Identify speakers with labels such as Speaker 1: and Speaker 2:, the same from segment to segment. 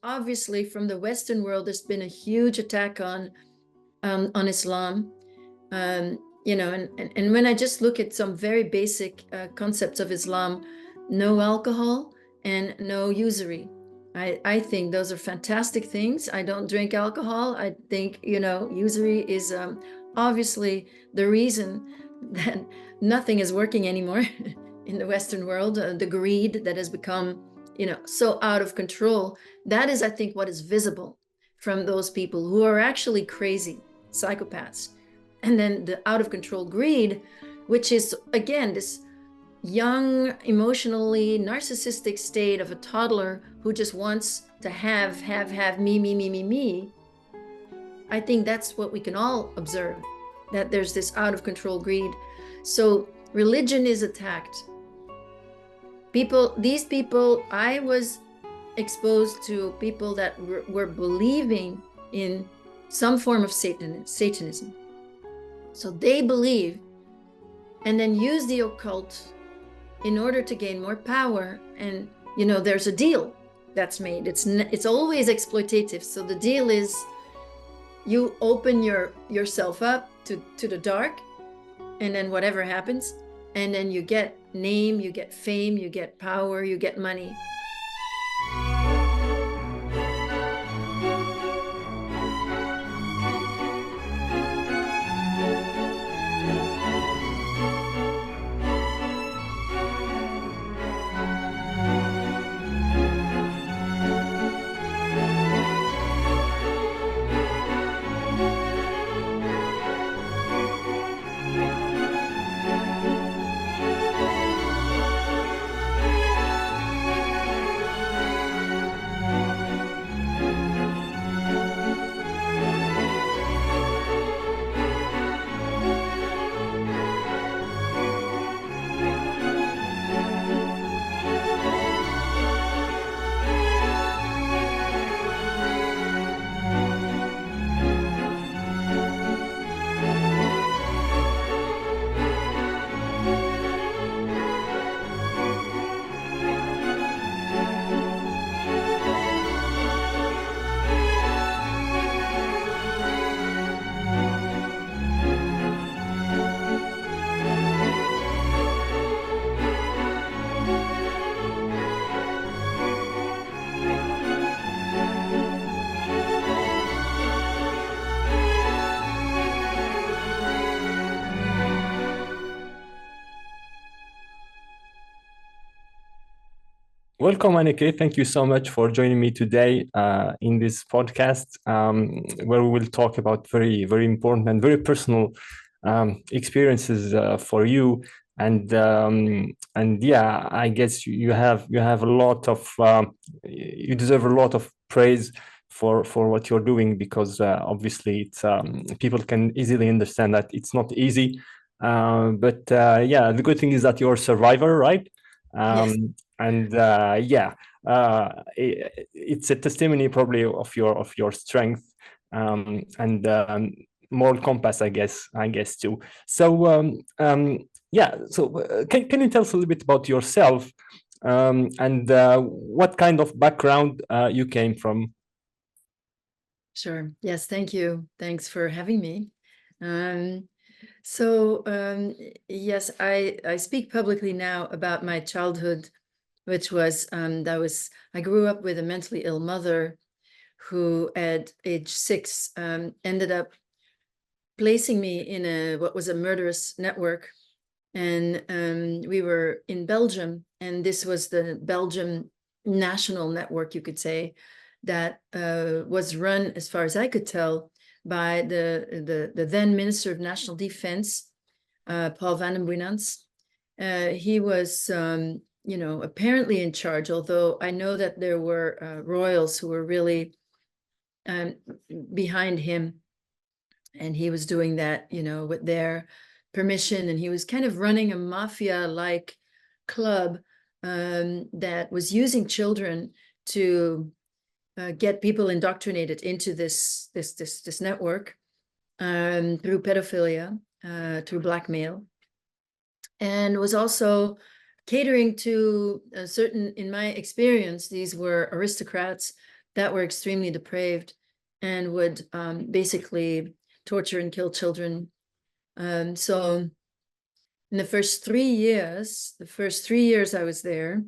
Speaker 1: obviously from the Western world, there's been a huge attack on Islam. You know, and when I just look at some very basic concepts of Islam, no alcohol and no usury. I think those are fantastic things. I don't drink alcohol. I think, you know, usury is obviously the reason that nothing is working anymore in the Western world. The greed that has become, you know, so out of control. That is, I think, what is visible from those people who are actually crazy psychopaths. And then the out of control greed, which is, again, this young, emotionally narcissistic state of a toddler who just wants to have me. I think that's what we can all observe, that there's this out of control greed. So religion is attacked. These people, I was exposed to people that were believing in some form of Satanism. So they believe and then use the occult in order to gain more power. And, you know, there's a deal that's made. It's always exploitative. So the deal is you open yourself up to the dark, and then whatever happens, and then you get name, you get fame, you get power, you get money.
Speaker 2: Welcome, Anneke. Thank you so much for joining me today in this podcast, where we will talk about very, very important and very personal experiences for you. And yeah, I guess you have a lot of you deserve a lot of praise for what you're doing, because obviously it's people can easily understand that it's not easy. But yeah, the good thing is that you're a survivor, right?
Speaker 1: Yes.
Speaker 2: And it's a testimony probably of your strength and moral compass, I guess too. So can you tell us a little bit about yourself and what kind of background you came from?
Speaker 1: Sure. Yes. Thank you. Thanks for having me. Yes, I speak publicly now about my childhood, which was I grew up with a mentally ill mother who at age 6 ended up placing me in what was a murderous network. And we were in Belgium, and this was the Belgium national network, you could say, that was run, as far as I could tell, by the then Minister of National Defense, Paul van den Boeynants. He was, apparently in charge, although I know that there were royals who were really behind him, and he was doing that, with their permission, and he was kind of running a mafia-like club that was using children to get people indoctrinated into this network through pedophilia, through blackmail, and was also catering to a certain, in my experience, these were aristocrats that were extremely depraved and would basically torture and kill children. So in the first 3 years, I was there,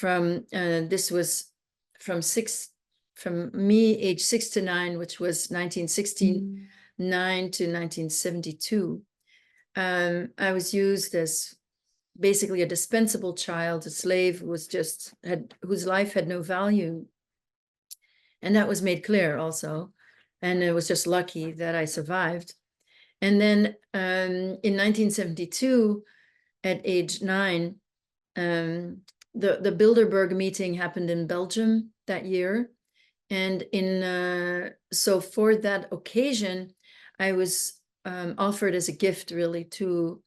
Speaker 1: this was from me age 6 to 9, which was 1969 to 1972. I was used as basically a dispensable child, a slave whose life had no value. And that was made clear also. And it was just lucky that I survived. And then in 1972, at age 9, the Bilderberg meeting happened in Belgium that year. And so for that occasion, I was offered as a gift, really, to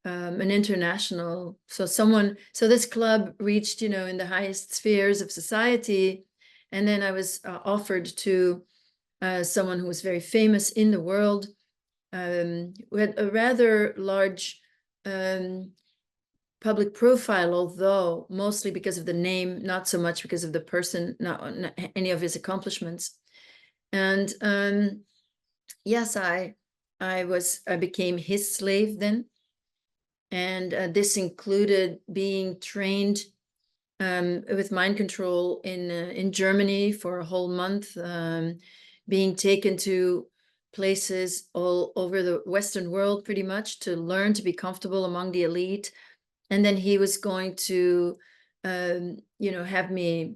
Speaker 1: an international. So this club reached, in the highest spheres of society. And then I was offered to someone who was very famous in the world, who had a rather large public profile, although mostly because of the name, not so much because of the person, not any of his accomplishments. And yes, I became his slave then. And this included being trained with mind control in Germany for a whole month, being taken to places all over the Western world, pretty much, to learn to be comfortable among the elite. And then he was going to, have me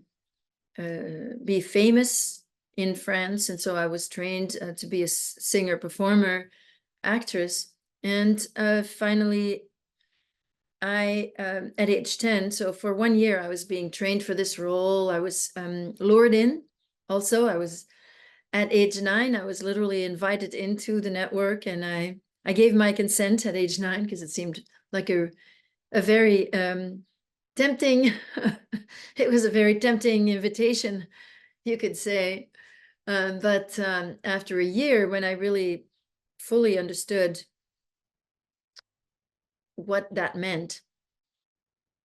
Speaker 1: be famous in France. And so I was trained to be a singer, performer, actress. And finally, at age 10, so for 1 year, I was being trained for this role. I was lured in. Also, at age 9, I was literally invited into the network, and I gave my consent at age 9 because it seemed like a very tempting, it was a very tempting invitation, you could say. But after a year, when I really fully understood what that meant,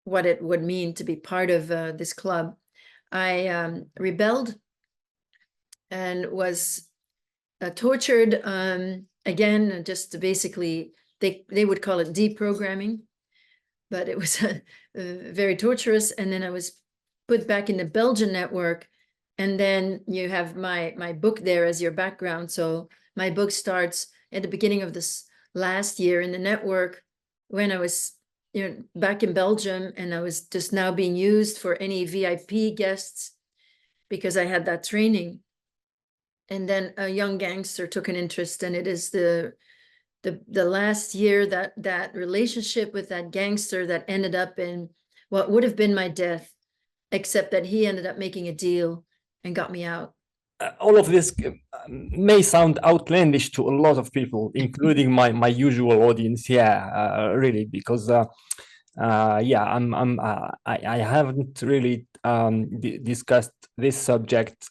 Speaker 1: what it would mean to be part of this club, I rebelled and was tortured again, just basically, they would call it deprogramming, but it was very torturous. And then I was put back in the Belgian network. And then you have my book there as your background. So my book starts at the beginning of this last year in the network, when I was back in Belgium, and I was just now being used for any VIP guests because I had that training. And then a young gangster took an interest, and it is the last year that relationship with that gangster that ended up in what would have been my death, except that he ended up making a deal and got me out.
Speaker 2: All of this may sound outlandish to a lot of people, including my usual audience. Yeah, really, because I haven't really discussed this subject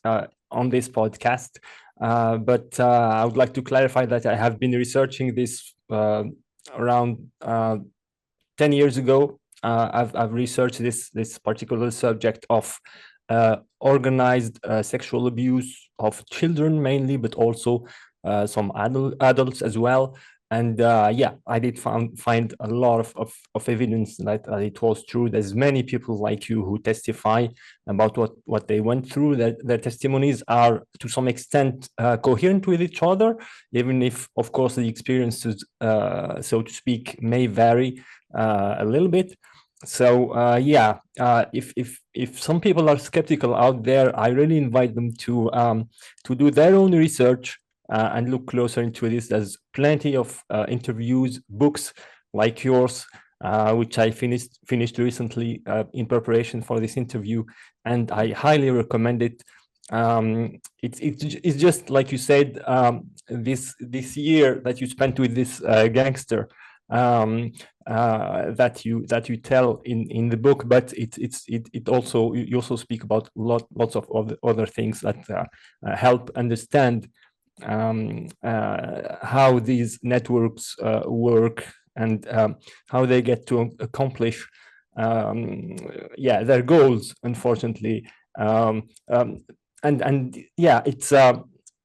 Speaker 2: on this podcast, but I would like to clarify that I have been researching this around 10 years ago. I've researched this particular subject of organized sexual abuse of children mainly, but also some adults as well. And I did find a lot of evidence that it was true. There's many people like you who testify about what they went through. Their testimonies are to some extent coherent with each other, even if, of course, the experiences, so to speak, may vary a little bit. So if some people are skeptical out there, I really invite them to do their own research and look closer into this. There's plenty of interviews, books like yours, which I finished recently in preparation for this interview, and I highly recommend it. It's just like you said, this year that you spent with this gangster. That you tell in the book, but it also, you also speak about lots of other things that help understand how these networks work, and how they get to accomplish their goals, unfortunately. and yeah, it's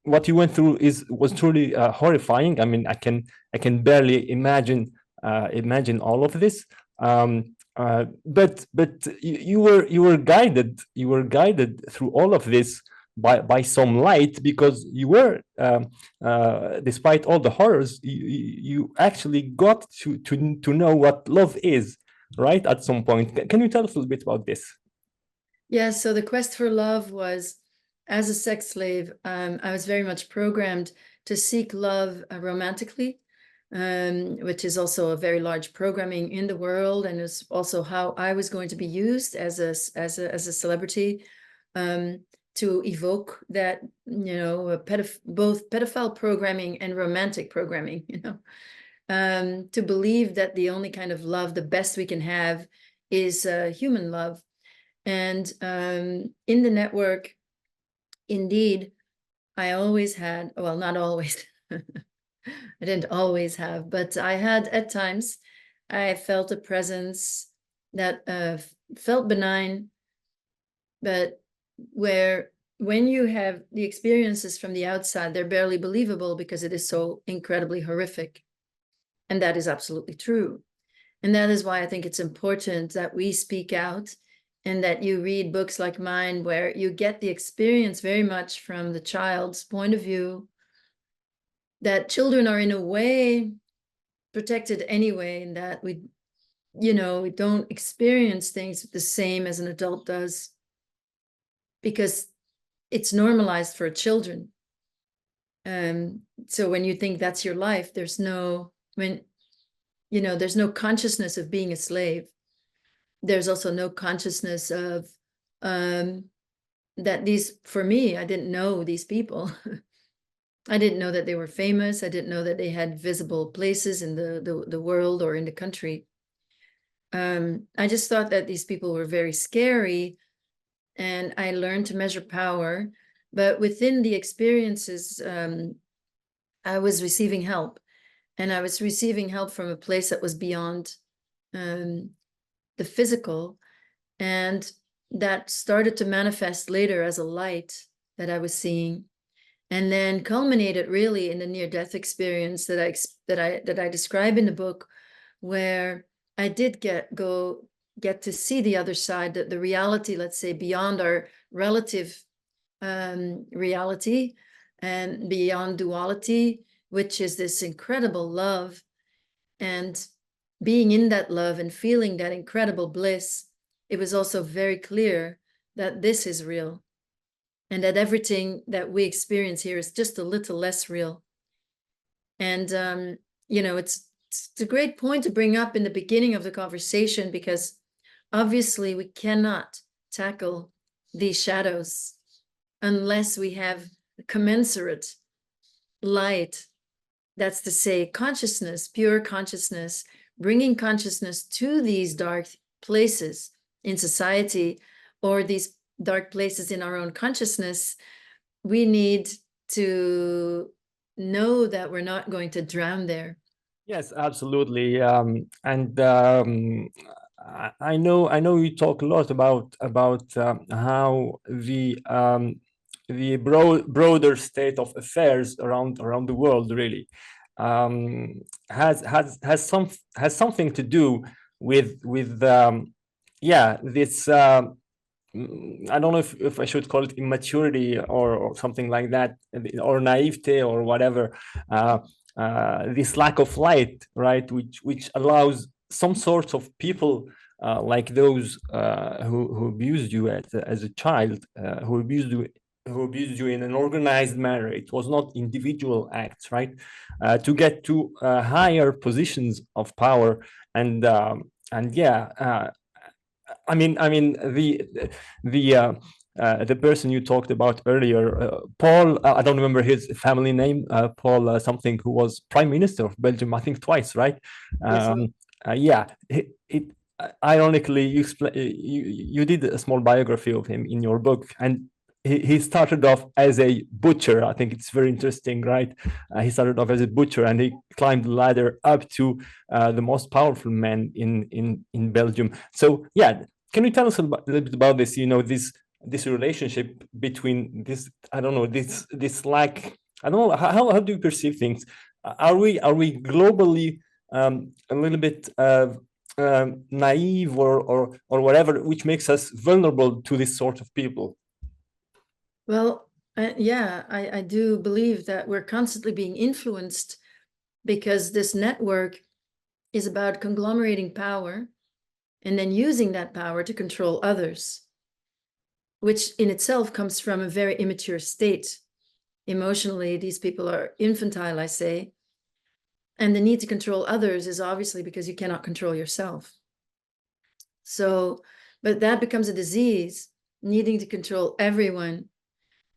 Speaker 2: what you went through was truly horrifying. I mean, I can barely imagine all of this. But you were guided through all of this by some light, because you were despite all the horrors, you actually got to know what love is, right, at some point. Can you tell us a little bit about this?
Speaker 1: Yeah, so the quest for love was, as a sex slave, I was very much programmed to seek love romantically, which is also a very large programming in the world, and is also how I was going to be used as a celebrity, to evoke that, both pedophile programming and romantic programming, to believe that the only kind of love, the best we can have, is human love. And in the network, indeed, I always had, well, not always, I didn't always have, but I had at times, I felt a presence that felt benign, but where when you have the experiences from the outside, they're barely believable because it is so incredibly horrific. And that is absolutely true. And that is why I think it's important that we speak out and that you read books like mine, where you get the experience very much from the child's point of view, that children are in a way protected anyway, and that we don't experience things the same as an adult does, because it's normalized for children. So when you think that's your life, there's no consciousness of being a slave. There's also no consciousness of that for me, I didn't know these people. I didn't know that they were famous. I didn't know that they had visible places in the world or in the country. I just thought that these people were very scary, and I learned to measure power. But within the experiences, I was receiving help, and I was receiving help from a place that was beyond the physical, and that started to manifest later as a light that I was seeing, and then culminated really in the near-death experience that I describe in the book, where I did get to see the other side, the reality, let's say, beyond our relative reality and beyond duality, which is this incredible love. And being in that love and feeling that incredible bliss, it was also very clear that this is real, and that everything that we experience here is just a little less real. And it's a great point to bring up in the beginning of the conversation, because obviously we cannot tackle these shadows unless we have commensurate light. That's to say, consciousness, pure consciousness, bringing consciousness to these dark places in society, or these dark places in our own consciousness. We need to know that we're not going to drown there.
Speaker 2: Yes, absolutely. And I know you talk a lot about how the broader state of affairs around the world really has something to do with this. I don't know if I should call it immaturity or something like that, or naivete or whatever. This lack of light, right, which allows some sorts of people like those who abused you as a child, who abused you in an organized manner. It was not individual acts, right? To get to higher positions of power, and yeah. I mean, the person you talked about earlier, Paul. I don't remember his family name. Paul something, who was Prime Minister of Belgium, I think twice, right? Yeah. Ironically, you did a small biography of him in your book, and he started off as a butcher. I think it's very interesting, right? He started off as a butcher, and he climbed the ladder up to the most powerful man in Belgium. So yeah, can you tell us a little bit about this? this relationship between this, I don't know, this like, I don't know, how do you perceive things? Are we globally a little bit naive or whatever, which makes us vulnerable to this sort of people?
Speaker 1: Well, yeah, I do believe that we're constantly being influenced, because this network is about conglomerating power and then using that power to control others, which in itself comes from a very immature state. Emotionally, these people are infantile, I say. And the need to control others is obviously because you cannot control yourself. So, but that becomes a disease, needing to control everyone.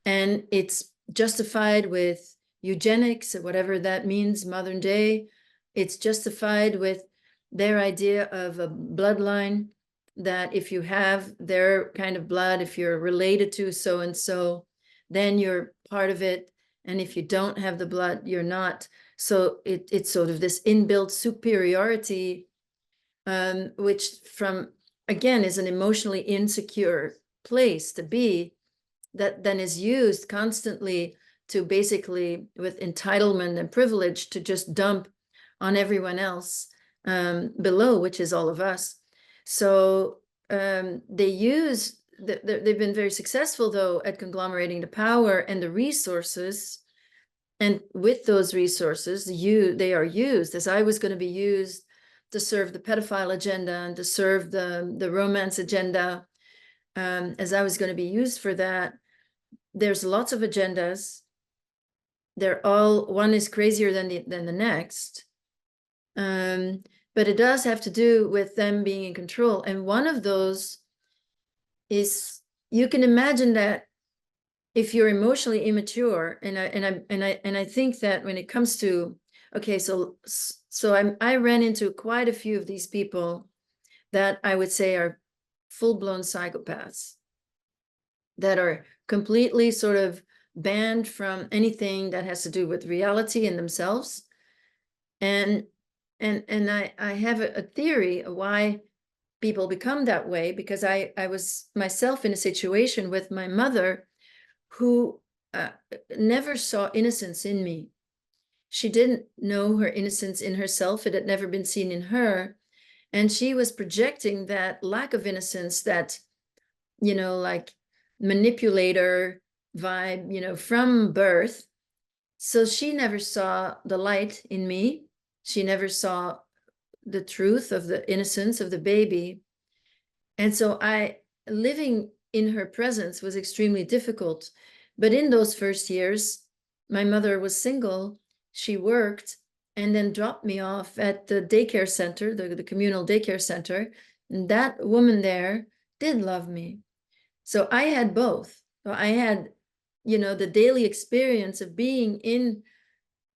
Speaker 1: And it's justified with eugenics, or whatever that means, modern day. It's justified with their idea of a bloodline, that if you have their kind of blood, if you're related to so and so, then you're part of it. And if you don't have the blood, you're not. So it's sort of this inbuilt superiority, which again, is an emotionally insecure place to be, that then is used constantly to basically, with entitlement and privilege, to just dump on everyone else below, which is all of us. So they've been very successful, though, at conglomerating the power and the resources. And with those resources, they are used, as I was going to be used, to serve the pedophile agenda and to serve the romance agenda, as I was going to be used for that. There's lots of agendas. They're all, one is crazier than the next. But it does have to do with them being in control. And one of those is, you can imagine that if you're emotionally immature, and I think that when it comes to, okay, so I ran into quite a few of these people that I would say are full-blown psychopaths, that are completely sort of banned from anything that has to do with reality and themselves. And I have a theory of why people become that way, because I was myself in a situation with my mother, who never saw innocence in me. She didn't know her innocence in herself. It had never been seen in her. And she was projecting that lack of innocence, that, like manipulator vibe, from birth. So she never saw the light in me. She never saw the truth of the innocence of the baby. And so living in her presence was extremely difficult. But in those first years, my mother was single. She worked and then dropped me off at the daycare center, the communal daycare center. And that woman there did love me. So I had both. I had, the daily experience of being in,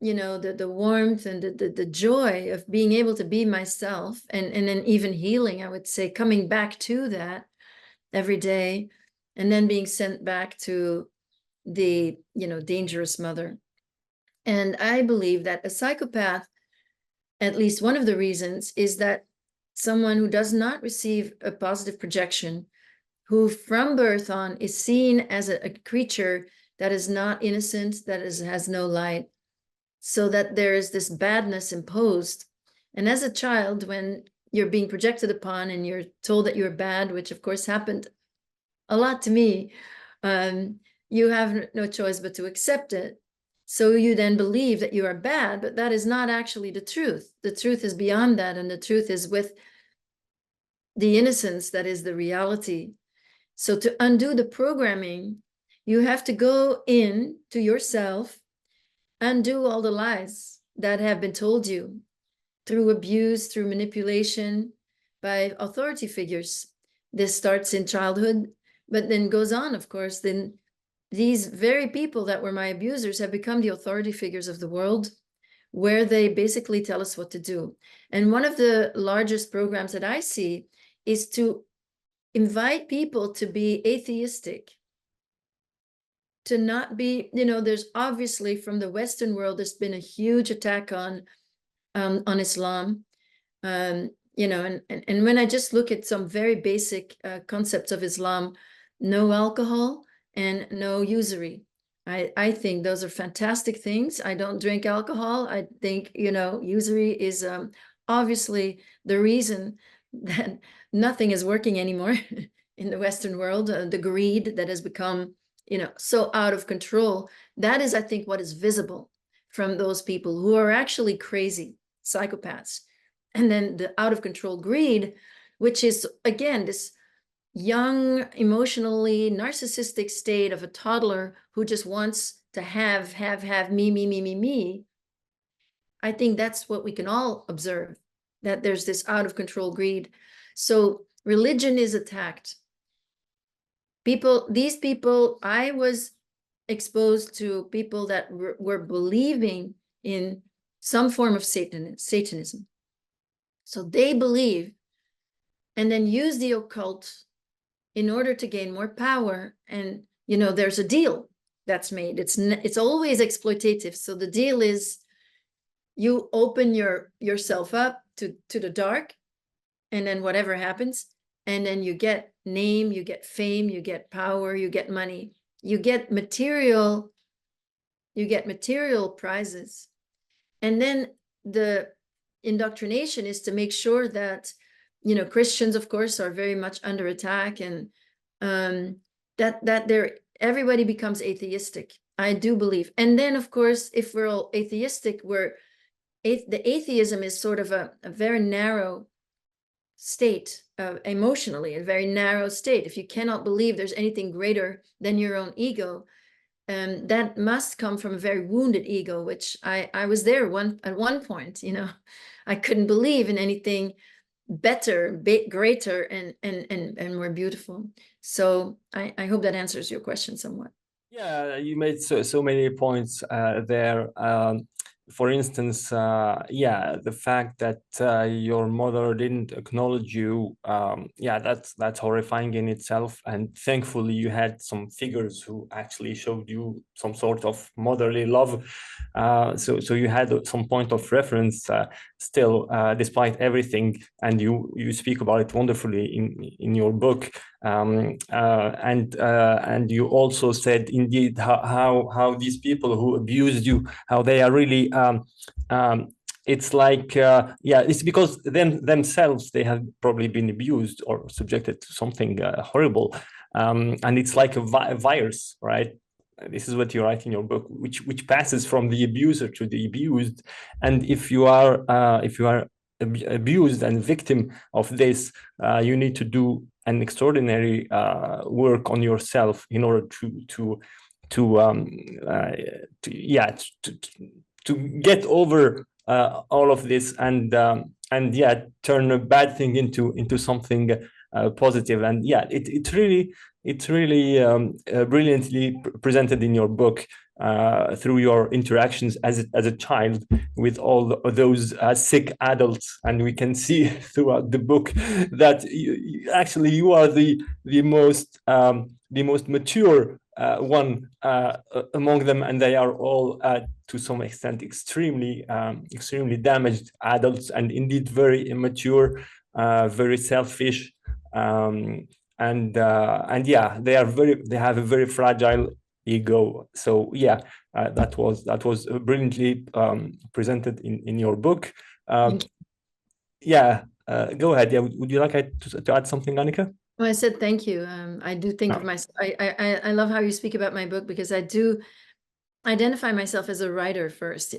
Speaker 1: the warmth and the joy of being able to be myself, and then even healing, I would say, coming back to that every day, and then being sent back to the, dangerous mother. And I believe that a psychopath, at least one of the reasons, is that someone who does not receive a positive projection, who from birth on is seen as a creature that is not innocent, that has no light, so that there is this badness imposed. And as a child, when you're being projected upon and you're told that you're bad, which of course happened a lot to me, you have no choice but to accept it. So you then believe that you are bad, but that is not actually the truth. The truth is beyond that, and the truth is with the innocence that is the reality. So to undo the programming, you have to go in to yourself, undo all the lies that have been told you through abuse, through manipulation by authority figures. This starts in childhood, but then goes on, of course. Then these very people that were my abusers have become the authority figures of the world, where they basically tell us what to do. And one of the largest programs that I see is to invite people to be atheistic, to not be, there's obviously, from the Western world, there's been a huge attack on Islam. And when I just look at some very basic concepts of Islam, no alcohol, and no usury. I think those are fantastic things. I don't drink alcohol. I think, usury is obviously the reason that nothing is working anymore in the Western world. The greed that has become, so out of control. That is, I think, what is visible from those people who are actually crazy psychopaths. And then the out of control greed, which is, again, this young, emotionally narcissistic state of a toddler who just wants to have, me, me, me, me, me. I think that's what we can all observe, that there's this out of control greed. So religion is attacked. These people, I was exposed to people that were believing in some form of Satanism. So they believe and then use the occult in order to gain more power. And, there's a deal that's made. It's always exploitative. So the deal is you open yourself up to the dark, and then whatever happens, and then you get name, you get fame, you get power, you get money, you get material prizes. And then the indoctrination is to make sure that, Christians, of course, are very much under attack, and that everybody becomes atheistic. I do believe. And then, of course, if we're all atheistic, the atheism is sort of a very narrow state, emotionally, a very narrow state. If you cannot believe there's anything greater than your own ego, that must come from a very wounded ego, which I was there at one point. I couldn't believe in anything better, greater, and more beautiful. So I hope that answers your question somewhat.
Speaker 2: Yeah, you made so many points there. For instance, the fact that your mother didn't acknowledge you, that's horrifying in itself. And thankfully, you had some figures who actually showed you some sort of motherly love. So you had some point of reference still, despite everything. And you speak about it wonderfully in your book. And you also said indeed how these people who abused you, how they are really it's like it's because themselves they have probably been abused or subjected to something horrible, and it's like a virus, right? This is what you write in your book, which passes from the abuser to the abused. And if you are abused and victim of this, you need to do an extraordinary work on yourself in order to get over all of this and turn a bad thing into something positive. And it's really brilliantly presented in your book through your interactions as a child with all those sick adults. And we can see throughout the book that you are the most mature one among them, and they are all to some extent extremely damaged adults, and indeed very immature, very selfish, and they have a very fragile ego. So that was brilliantly presented in your book. Go ahead. Would you like to add something, Anneke?
Speaker 1: Well, I said thank you. I do think of myself. I love how you speak about my book, because I do identify myself as a writer first.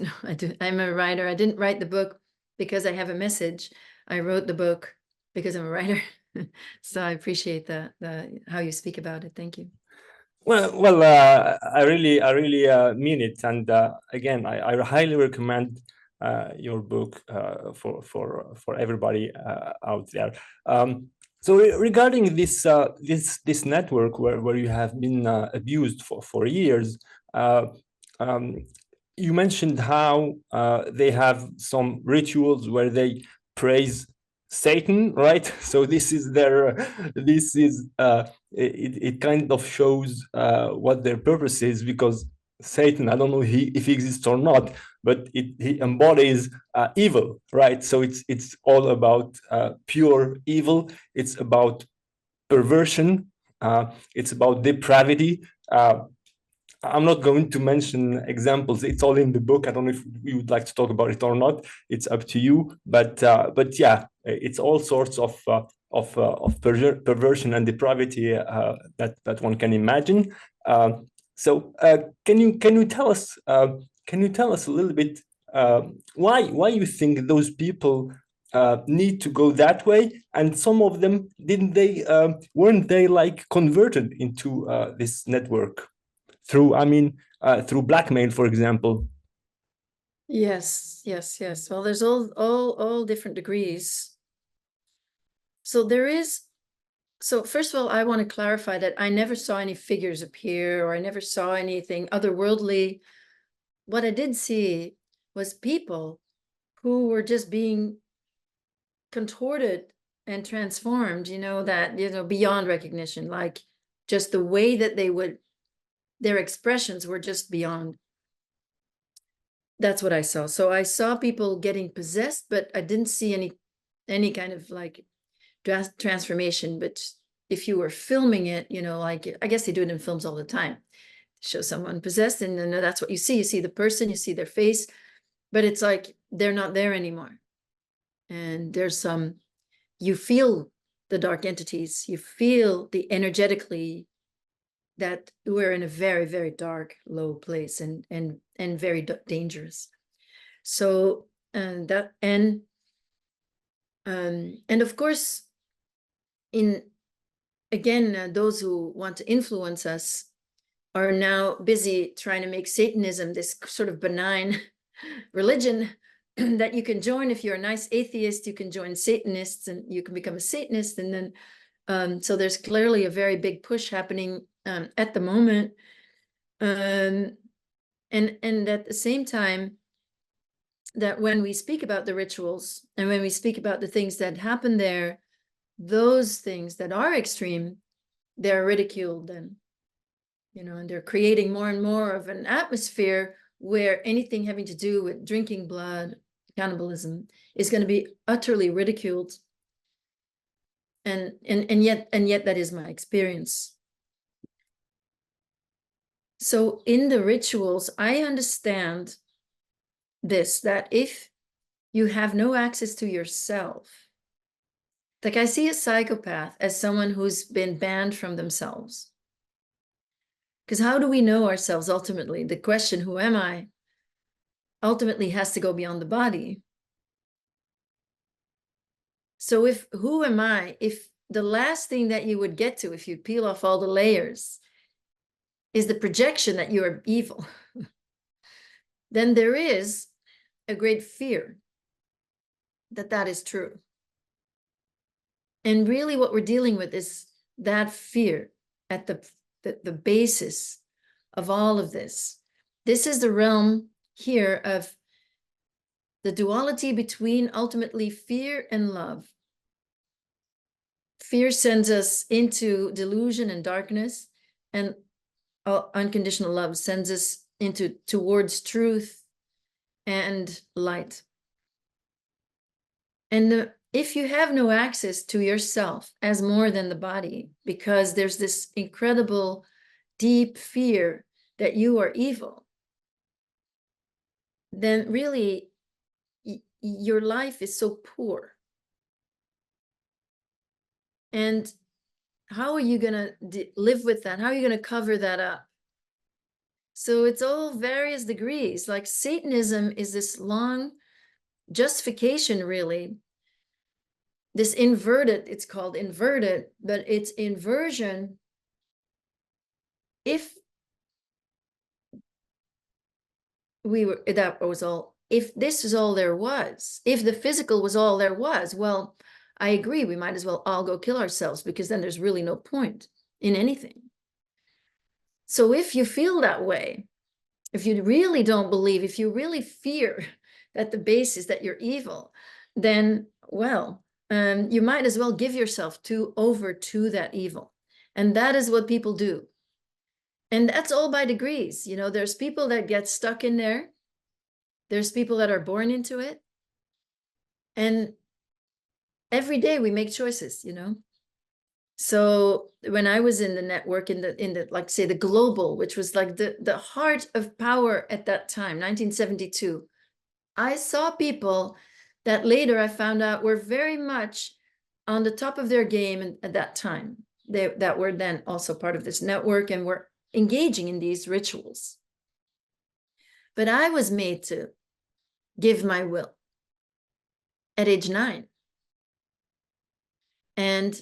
Speaker 1: I'm a writer. I didn't write the book because I have a message. I wrote the book because I'm a writer. So I appreciate how you speak about it. Thank you.
Speaker 2: Well, I really mean it. And again, I highly recommend your book for everybody out there. So regarding this network where you have been abused for years, you mentioned how they have some rituals where they praise Satan, right? So this is it kind of shows what their purpose is, because Satan, I don't know if he exists or not, but he embodies evil, right? So it's all about pure evil. It's about perversion, It's about depravity. I'm not going to mention examples. It's all in the book. I don't know if you would like to talk about it or not. It's up to you. But yeah, it's all sorts of perversion and depravity that one can imagine. So can you tell us a little bit why you think those people need to go that way, and some of them weren't they like converted into this network through through blackmail, for example?
Speaker 1: Yes. Well, there's all different degrees. So first of all, I want to clarify that I never saw any figures appear, or I never saw anything otherworldly. What I did see was people who were just being contorted and transformed, beyond recognition, like just the way that their expressions were just beyond. That's what I saw. So I saw people getting possessed, but I didn't see any kind of like transformation. But if you were filming it, like I guess they do it in films all the time, show someone possessed, and then that's what you see. You see the person, you see their face, but it's like they're not there anymore. And you feel the dark entities, you feel the energetically that we're in a very, very dark, low place, and very dangerous. So and of course, those who want to influence us are now busy trying to make Satanism this sort of benign religion that you can join. If you're a nice atheist, you can join Satanists and you can become a Satanist. And then so there's clearly a very big push happening at the moment. And at the same time, that when we speak about the rituals and when we speak about the things that happen there, those things that are extreme, they're ridiculed, and they're creating more and more of an atmosphere where anything having to do with drinking blood, cannibalism, is going to be utterly ridiculed. And yet that is my experience. So in the rituals, I understand this, that if you have no access to yourself, like I see a psychopath as someone who's been banned from themselves. Because how do we know ourselves ultimately? The question, who am I, ultimately has to go beyond the body. So who am I, if the last thing that you would get to, if you peel off all the layers, is the projection that you are evil, then there is a great fear that is true. And really what we're dealing with is that fear at the basis of all of this. This is the realm here of the duality between ultimately fear and love. Fear sends us into delusion and darkness, and unconditional love sends us towards truth and light. And if you have no access to yourself as more than the body, because there's this incredible deep fear that you are evil, then really your life is so poor. And how are you going to live with that? How are you going to cover that up? So it's all various degrees. Like Satanism is this long justification, really. This inverted, it's called inverted, but it's inversion. If if this is all there was, if the physical was all there was, well, I agree, we might as well all go kill ourselves, because then there's really no point in anything. So if you feel that way, if you really don't believe, if you really fear at the basis that you're evil, then, well, you might as well give yourself over to that evil. And that is what people do. And that's all by degrees. There's people that get stuck in there. There's people that are born into it. And every day we make choices, So when I was in the network, in the like say the global, which was like the heart of power at that time, 1972, I saw people that later I found out were very much on the top of their game at that time. That were then also part of this network and were engaging in these rituals. But I was made to give my will at age 9. And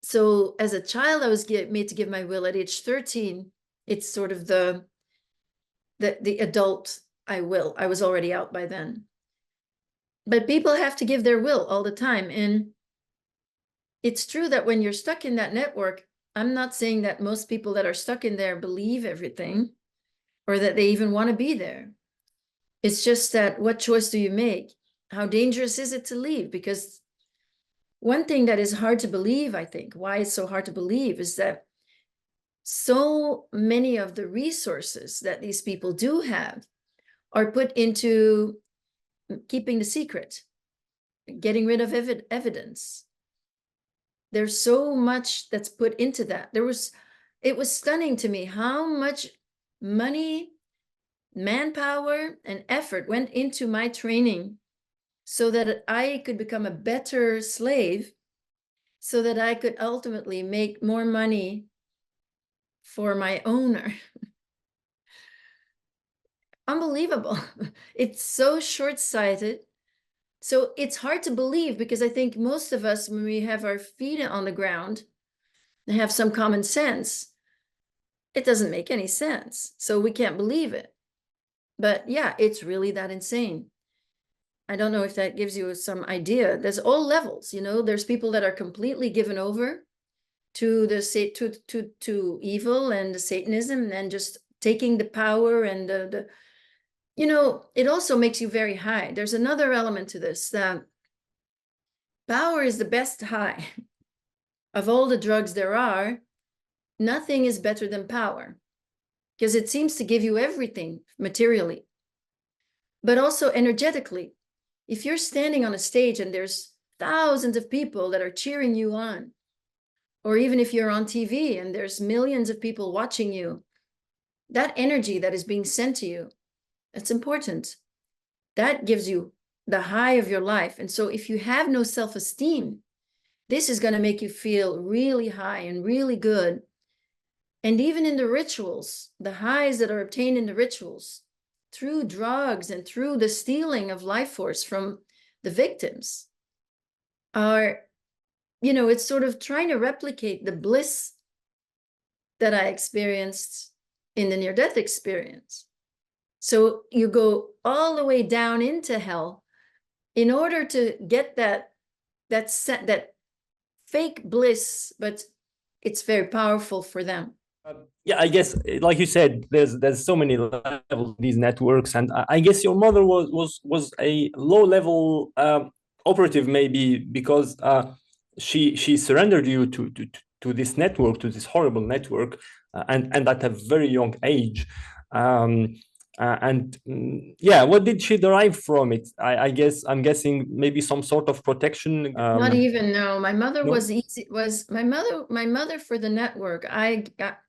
Speaker 1: so as a child, I was made to give my will. At age 13. It's sort of the adult I will. I was already out by then. But people have to give their will all the time. And it's true that when you're stuck in that network, I'm not saying that most people that are stuck in there believe everything or that they even want to be there. It's just that what choice do you make? How dangerous is it to leave? Because one thing that is hard to believe, I think, why it's so hard to believe, is that so many of the resources that these people do have are put into keeping the secret, getting rid of evidence. There's so much that's put into that. It was stunning to me how much money, manpower, and effort went into my training so that I could become a better slave, so that I could ultimately make more money for my owner. Unbelievable. It's so short-sighted. So it's hard to believe, because I think most of us, when we have our feet on the ground and have some common sense, it doesn't make any sense. So we can't believe it. But yeah, it's really that insane. I don't know if that gives you some idea. There's all levels, there's people that are completely given over to to evil and the Satanism, and just taking the power and it also makes you very high. There's another element to this, that power is the best high. Of all the drugs there are, nothing is better than power, because it seems to give you everything materially, but also energetically. If you're standing on a stage and there's thousands of people that are cheering you on, or even if you're on TV and there's millions of people watching you, that energy that is being sent to you, it's important. That gives you the high of your life. And so if you have no self-esteem, this is going to make you feel really high and really good. And even in the rituals, the highs that are obtained in the rituals through drugs and through the stealing of life force from the victims are, it's sort of trying to replicate the bliss that I experienced in the near-death experience. So you go all the way down into hell in order to get that fake bliss, but it's very powerful for them.
Speaker 2: Yeah, I guess, like you said, there's so many levels these networks, and I guess your mother was a low level operative, maybe because she surrendered you to this network, to this horrible network, and at a very young age. Yeah, what did she derive from it? I guess I'm guessing maybe some sort of protection.
Speaker 1: Not even, no. My mother
Speaker 2: No?
Speaker 1: was my mother for the network.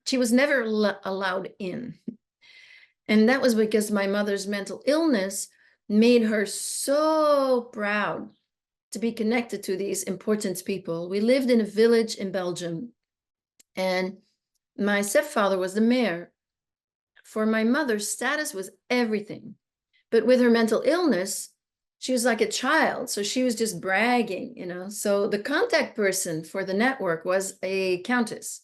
Speaker 1: She was never allowed in. And that was because my mother's mental illness made her so proud to be connected to these important people. We lived in a village in Belgium, and my stepfather was the mayor. For my mother, status was everything. But with her mental illness, she was like a child. So she was just bragging, So the contact person for the network was a countess.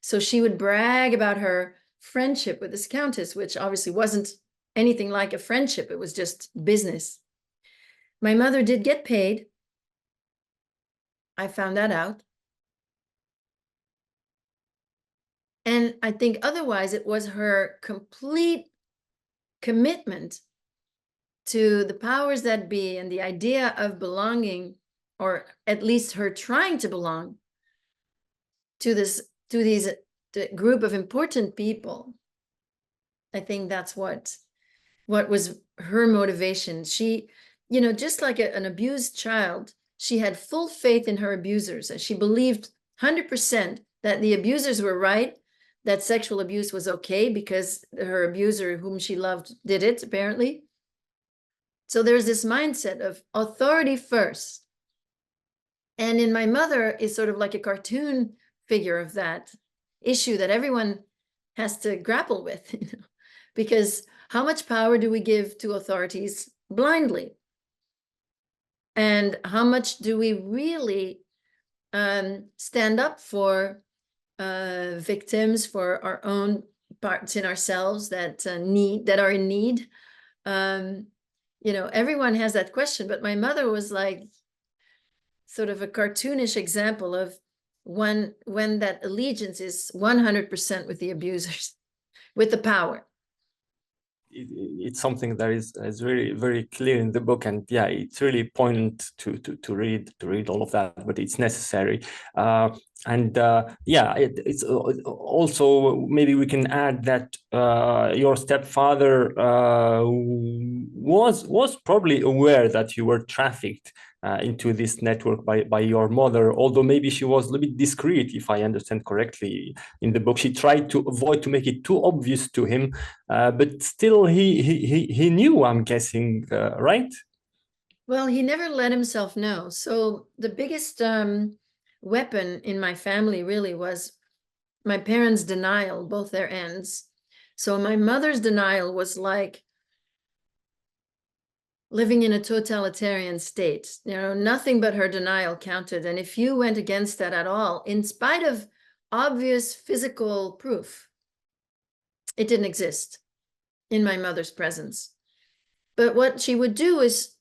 Speaker 1: So she would brag about her friendship with this countess, which obviously wasn't anything like a friendship. It was just business. My mother did get paid. I found that out. And I think otherwise it was her complete commitment to the powers that be and the idea of belonging, or at least her trying to belong to these group of important people. I think that's what was her motivation. She, just like an abused child, she had full faith in her abusers, and she believed 100% that the abusers were right, that sexual abuse was okay because her abuser, whom she loved, did it, apparently. So there's this mindset of authority first. And in my mother is sort of like a cartoon figure of that issue that everyone has to grapple with, because how much power do we give to authorities blindly? And how much do we really stand up for victims, for our own parts in ourselves that are in need? Everyone has that question, but my mother was like sort of a cartoonish example of when that allegiance is 100% with the abusers, with the power.
Speaker 2: It's something that is very, very clear in the book, and yeah, it's really poignant to read all of that, but it's necessary. It's also, maybe we can add that your stepfather was probably aware that you were trafficked into this network by your mother, although maybe she was a little bit discreet, if I understand correctly. In the book, she tried to avoid to make it too obvious to him, but still he knew, I'm guessing, right?
Speaker 1: Well, he never let himself know. So the biggest weapon in my family really was my parents' denial, both their ends. So my mother's denial was like living in a totalitarian state. Nothing but her denial counted. And if you went against that at all, in spite of obvious physical proof, it didn't exist in my mother's presence. But what she would do is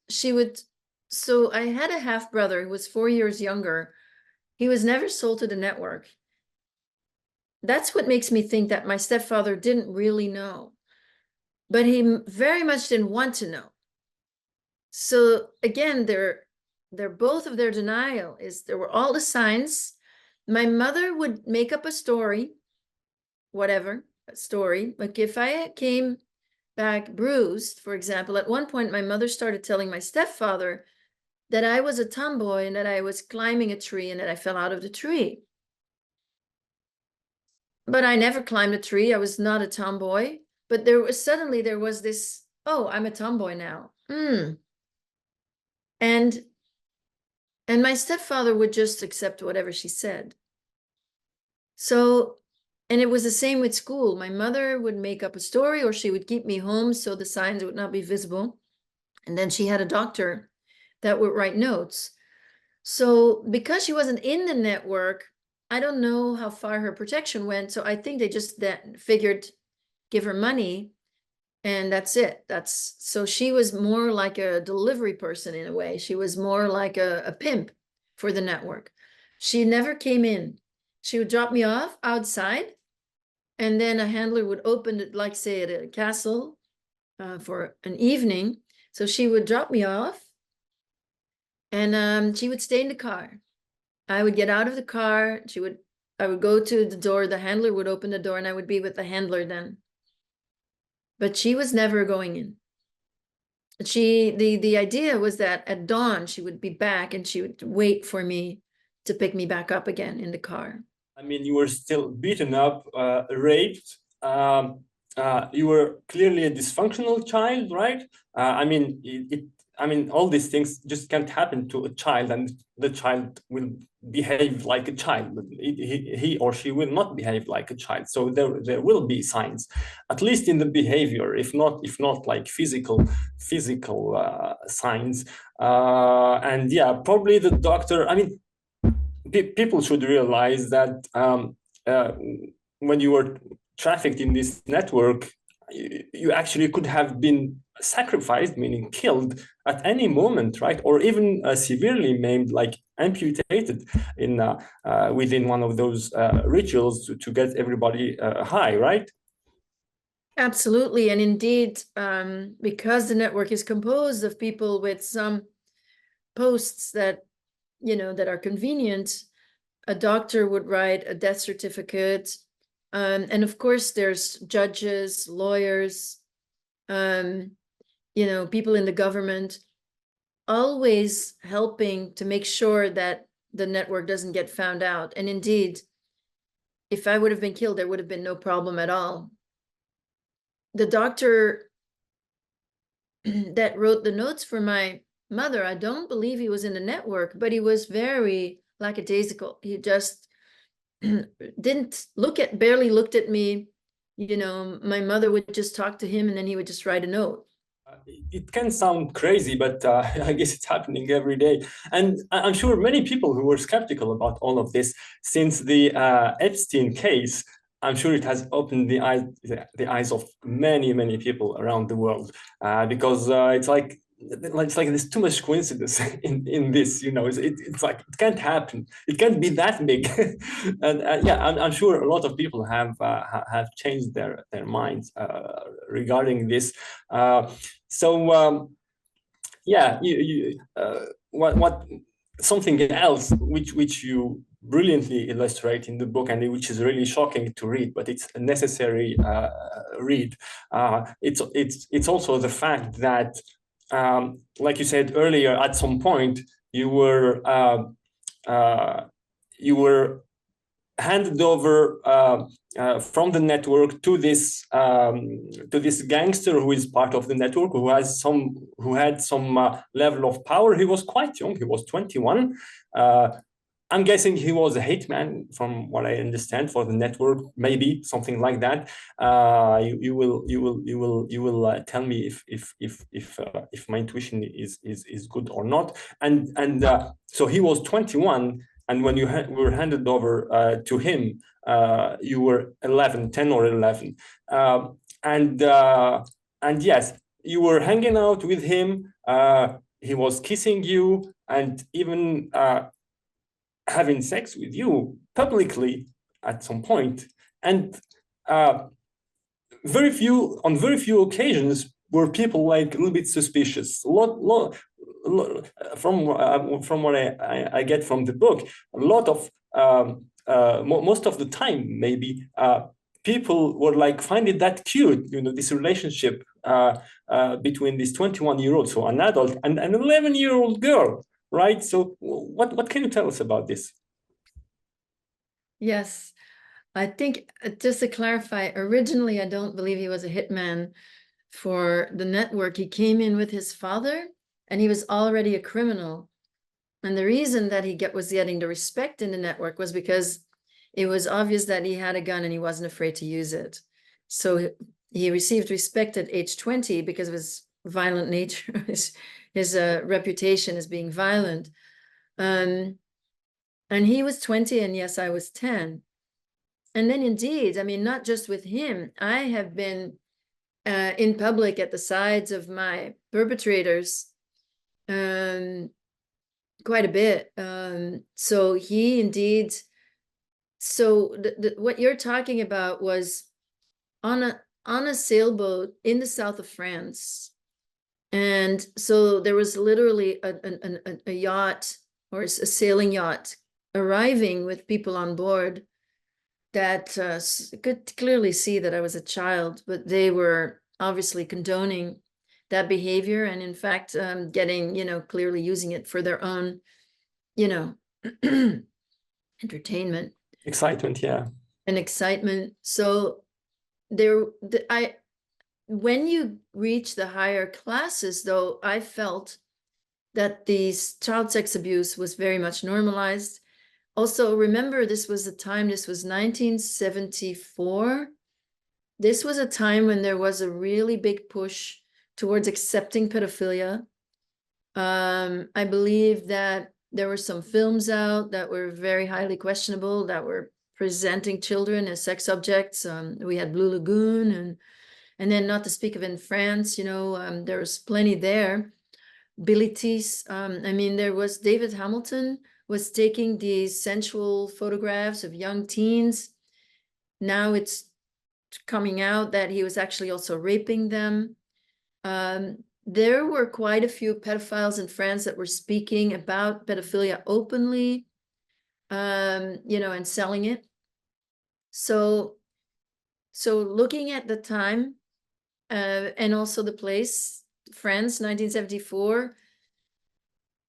Speaker 1: so I had a half brother who was 4 years younger. He was never sold to the network. That's what makes me think that my stepfather didn't really know, but he very much didn't want to know. So again, they're both of their denial is there were all the signs. My mother would make up a story, whatever, a story. Like if I came back bruised, for example, at one point, my mother started telling my stepfather that I was a tomboy and that I was climbing a tree and that I fell out of the tree. But I never climbed a tree. I was not a tomboy. But there was this, oh, I'm a tomboy now. And my stepfather would just accept whatever she said. So, and it was the same with school. My mother would make up a story or she would keep me home so the signs would not be visible. And then she had a doctor that would write notes. So because she wasn't in the network, I don't know how far her protection went. So I think they just figured give her money and that's it. So she was more like a delivery person in a way. She was more like a pimp for the network. She never came in. She would drop me off outside and then a handler would open it, like say at a castle for an evening. So she would drop me off and she would stay in the car. I would get out of the car. I would go to the door. The handler would open the door and I would be with the handler then. But she was never going in. The idea was that at dawn she would be back and she would wait for me to pick me back up again in the car.
Speaker 2: I mean, you were still beaten up, raped. You were clearly a dysfunctional child, right? I mean, all these things just can't happen to a child, and the child will behave like a child. He or she will not behave like a child. So there will be signs, at least in the behavior, if not like physical signs. And yeah, probably the doctor. I mean, people should realize that when you were trafficked in this network, you actually could have been sacrificed, meaning killed at any moment, right? Or even severely maimed, like amputated in within one of those rituals to get everybody high, right?
Speaker 1: Absolutely. And indeed, because the network is composed of people with some posts that are convenient, a doctor would write a death certificate. And of course, there's judges, lawyers, people in the government, always helping to make sure that the network doesn't get found out. And indeed, if I would have been killed, there would have been no problem at all. The doctor that wrote the notes for my mother, I don't believe he was in the network, but he was very lackadaisical. He just didn't barely looked at me. You know, my mother would just talk to him and then he would just write a note.
Speaker 2: It can sound crazy, but I guess it's happening every day. And I'm sure many people who were skeptical about all of this, since the Epstein case, I'm sure it has opened the eyes of many, many people around the world, because it's like there's too much coincidence in this, you know. It's like it can't happen. It can't be that big. And yeah, I'm sure a lot of people have changed their minds regarding this. So yeah, what something else which you brilliantly illustrate in the book, and which is really shocking to read, but it's a necessary read. It's also the fact that, like you said earlier, at some point you were handed over from the network to this gangster who is part of the network, who had some level of power. He was quite young. He was 21. I'm guessing he was a hitman, from what I understand, for the network, maybe something like that. You will tell me if my intuition is good or not. And so he was 21. And when you were handed over to him, you were 10 or 11. And yes, you were hanging out with him. He was kissing you and even having sex with you publicly at some point. And on very few occasions were people like a little bit suspicious. From what I get from the book, a lot of most of the time, maybe people were like finding that cute, you know, this relationship between this 21-year-old, so an adult, and an 11-year-old girl, right? So what can you tell us about this?
Speaker 1: Yes, I think just to clarify, originally I don't believe he was a hitman for the network. He came in with his father and he was already a criminal. And the reason that he was getting the respect in the network was because it was obvious that he had a gun and he wasn't afraid to use it. So he received respect at age 20 because of his violent nature, his reputation as being violent. And he was 20 and yes, I was 10. And then indeed, I mean, not just with him, I have been in public at the sides of my perpetrators quite a bit. So he indeed, so what you're talking about was on a sailboat in the south of France. And so there was literally a yacht, or a sailing yacht, arriving with people on board that could clearly see that I was a child, but they were obviously condoning that behavior, and in fact getting, you know, clearly using it for their own, you know, entertainment,
Speaker 2: Excitement, yeah.
Speaker 1: and excitement. So when you reach the higher classes, though, I felt that these child sex abuse was very much normalized. Also, remember, this was 1974. This was a time when there was a really big push towards accepting pedophilia. I believe that there were some films out that were very highly questionable, that were presenting children as sex objects. We had Blue Lagoon, and then not to speak of in France, you know, there was plenty there. Abilities. I mean, there was David Hamilton was taking these sensual photographs of young teens. Now it's coming out that he was actually also raping them. There were quite a few pedophiles in France that were speaking about pedophilia openly, you know, and selling it. So looking at the time and also the place, France, 1974,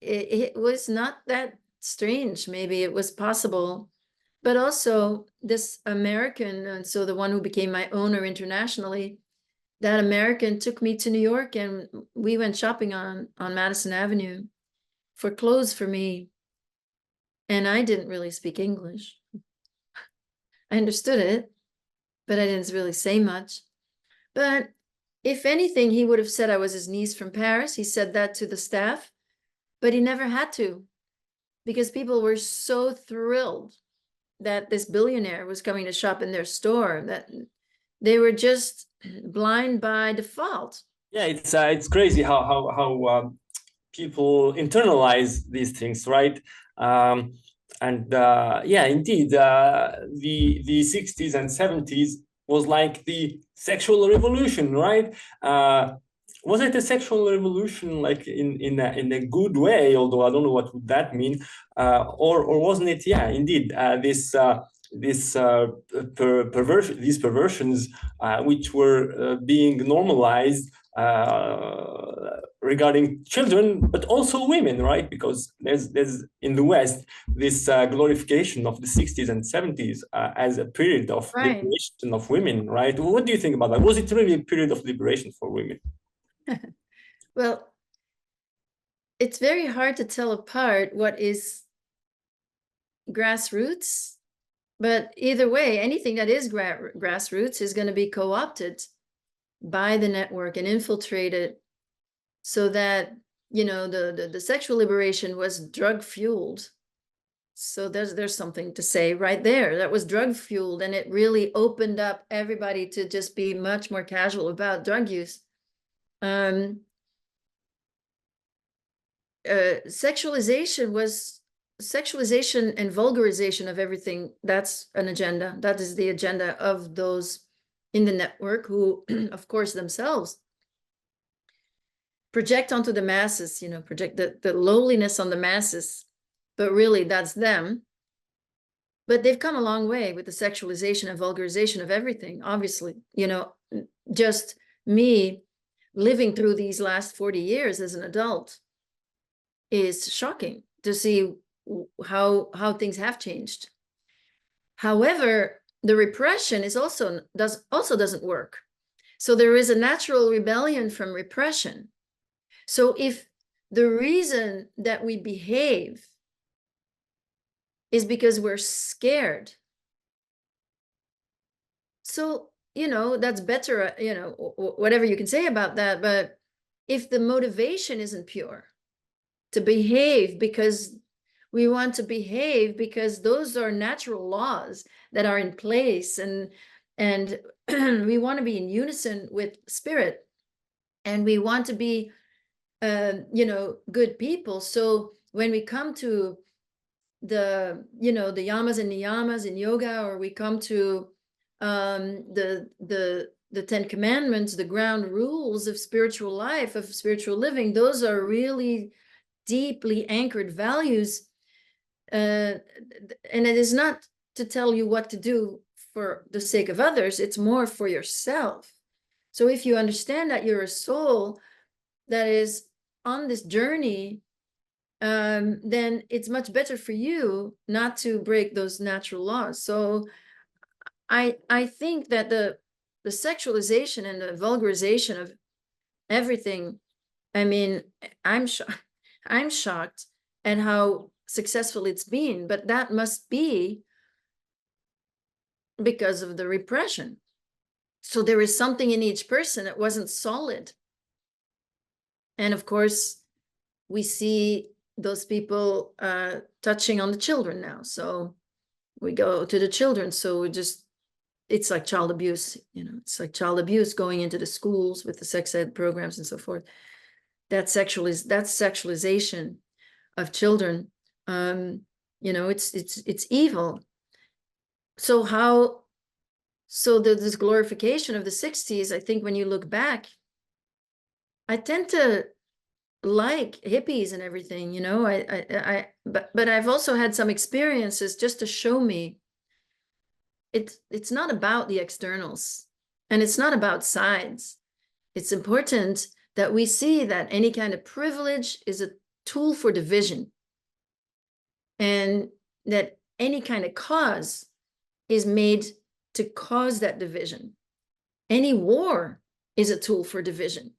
Speaker 1: it was not that strange. Maybe it was possible. But also this American, and so the one who became my owner internationally, that American took me to New York, and we went shopping on Madison Avenue for clothes for me. And I didn't really speak English. I understood it, but I didn't really say much. But if anything, he would have said I was his niece from Paris. He said that to the staff, but he never had to, because people were so thrilled that this billionaire was coming to shop in their store that they were just blind by default.
Speaker 2: Yeah, it's crazy how people internalize these things, right? And yeah, indeed, the 60s and 70s was like the sexual revolution, right? Was it a sexual revolution, like in a good way? Although I don't know what would that mean, or wasn't it? Yeah, indeed, these perversions, which were being normalized regarding children, but also women, right? Because there's in the West this glorification of the 60s and 70s as a period of liberation of women, right? What do you think about that? Was it really a period of liberation for women?
Speaker 1: Well, it's very hard to tell apart what is grassroots, but either way, anything that is grassroots is going to be co-opted by the network and infiltrated, so that, you know, the sexual liberation was drug fueled. So there's something to say right there. That was drug fueled, and it really opened up everybody to just be much more casual about drug use. Sexualization and vulgarization of everything. That's an agenda. That is the agenda of those in the network who, of course, themselves project onto the masses, you know, project the lowliness on the masses, but really that's them. But they've come a long way with the sexualization and vulgarization of everything, obviously. You know, just me living through these last 40 years as an adult is shocking to see how things have changed. However, the repression is also doesn't work. So there is a natural rebellion from repression. So if the reason that we behave is because we're scared, so, you know, that's better, you know, whatever you can say about that. But if the motivation isn't pure to behave because we want to behave because those are natural laws that are in place, and we want to be in unison with spirit, and we want to be you know, good people. So when we come to the, you know, the yamas and niyamas in yoga, or we come to the 10 commandments, the ground rules of spiritual life, of spiritual living, those are really deeply anchored values. And it is not to tell you what to do for the sake of others, it's more for yourself. So if you understand that you're a soul that is on this journey, then it's much better for you not to break those natural laws. So I think that the sexualization and the vulgarization of everything, I mean, I'm shocked at how successful it's been, but that must be because of the repression. So there is something in each person that wasn't solid. And of course, we see those people touching on the children now. So we go to the children. So it's like child abuse, you know, it's like child abuse going into the schools with the sex ed programs and so forth. That's sexualization of children. You know, it's evil. So this glorification of the 60s, I think when you look back, I tend to like hippies and everything, you know, but I've also had some experiences just to show me it's not about the externals, and it's not about sides. It's important that we see that any kind of privilege is a tool for division. and that any kind of cause is made to cause that division. Any war is a tool for division.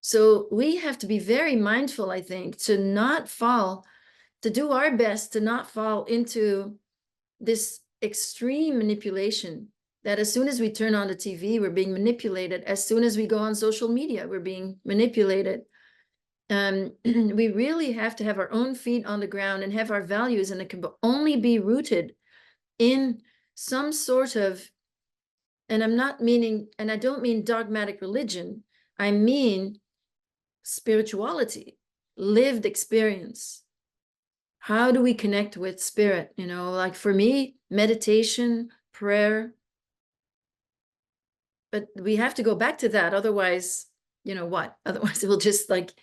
Speaker 1: So we have to be very mindful, I think, to do our best to not fall into this extreme manipulation, that as soon as we turn on the TV, we're being manipulated. As soon as we go on social media, we're being manipulated. We really have to have our own feet on the ground and have our values, and it can only be rooted in some sort of, and I don't mean dogmatic religion, I mean spirituality, lived experience. How do we connect with spirit? Like for me, meditation, prayer. But we have to go back to that. Otherwise, what? Otherwise, it will just like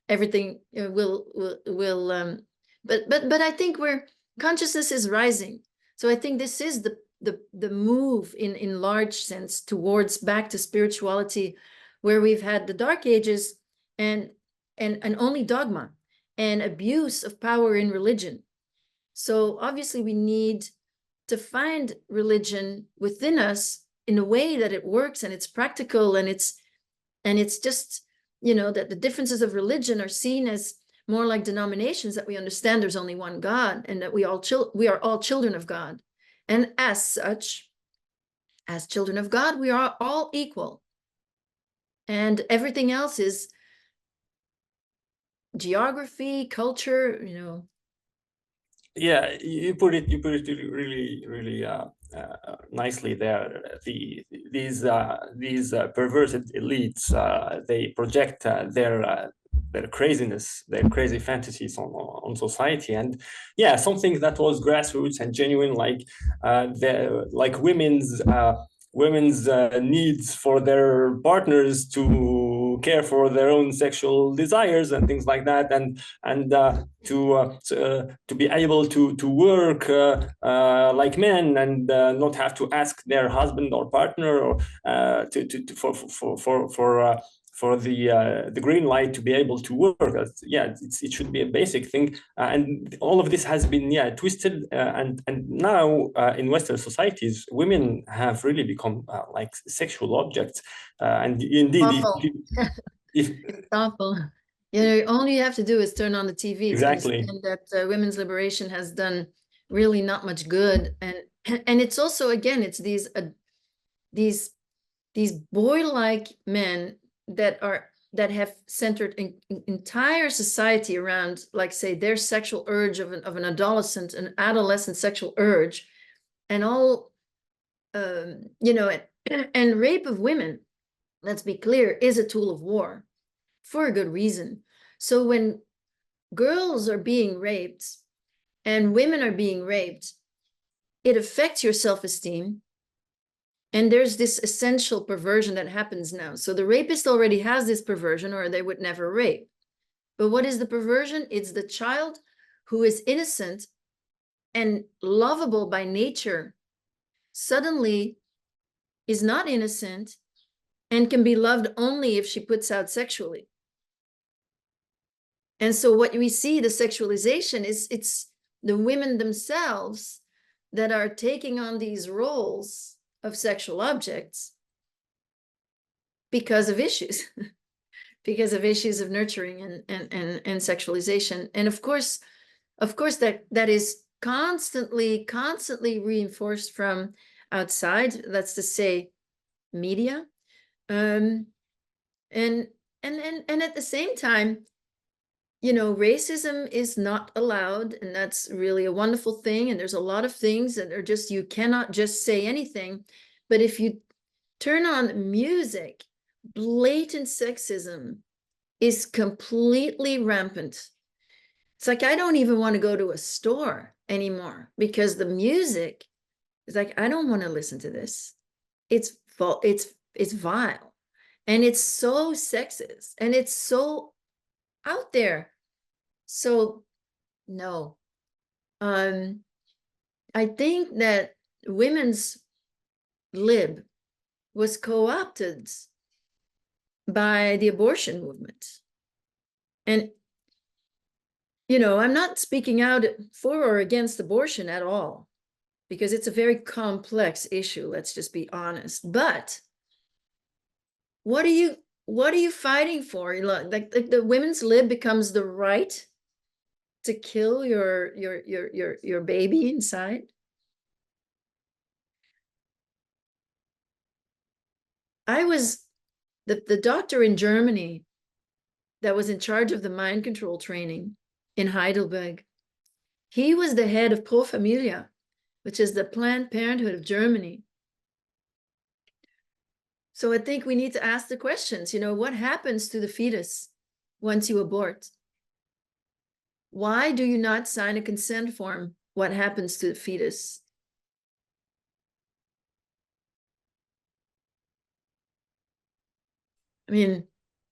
Speaker 1: everything will. But I think consciousness is rising. So I think this is the move in large sense towards back to spirituality, where we've had the dark ages and only dogma and abuse of power in religion. So obviously we need to find religion within us in a way that it works and it's practical, and it's just, that the differences of religion are seen as more like denominations, that we understand there's only one God, and that we are all children of God. And as such, as children of God, we are all equal. And everything else is geography, culture,
Speaker 2: Yeah, you put it really, really nicely there. These perverted elites, they project their craziness, their crazy fantasies on society. And yeah, something that was grassroots and genuine, like women's needs for their partners to care for their own sexual desires and things like that, and to be able to work like men, and not have to ask their husband or partner or for the green light to be able to work. It should be a basic thing, and all of this has been twisted, and now in Western societies, women have really become like sexual objects, and indeed,
Speaker 1: awful.
Speaker 2: if
Speaker 1: It's awful. All you have to do is turn on the TV to
Speaker 2: exactly,
Speaker 1: understand that women's liberation has done really not much good. And it's also, again, it's these boy-like men that have centered entire society around, like, say, their sexual urge of an adolescent sexual urge, and all, and rape of women, let's be clear, is a tool of war for a good reason. So when girls are being raped and women are being raped, it affects your self-esteem. And there's this essential perversion that happens now. So the rapist already has this perversion, or they would never rape. But what is the perversion? It's the child who is innocent and lovable by nature suddenly is not innocent and can be loved only if she puts out sexually. And so what we see, the sexualization, it's the women themselves that are taking on these roles of sexual objects because of issues, because of issues of nurturing and sexualization. And of course that is constantly reinforced from outside. That's to say, media, and at the same time, racism is not allowed, and that's really a wonderful thing. And there's a lot of things that are just, you cannot just say anything. But if you turn on music, blatant sexism is completely rampant. It's like, I don't even want to go to a store anymore because the music is like, I don't want to listen to this. It's vile, and it's so sexist, and it's so out there. So no, I think that women's lib was co-opted by the abortion movement. And I'm not speaking out for or against abortion at all, because it's a very complex issue. Let's just be honest. But what are you fighting for? Like the women's lib becomes the right to kill your baby inside. I was the doctor in Germany that was in charge of the mind control training in Heidelberg. He was the head of Pro Familia, which is the Planned Parenthood of Germany. So I think we need to ask the questions, what happens to the fetus once you abort? Why do you not sign a consent form? What happens to the fetus? I mean,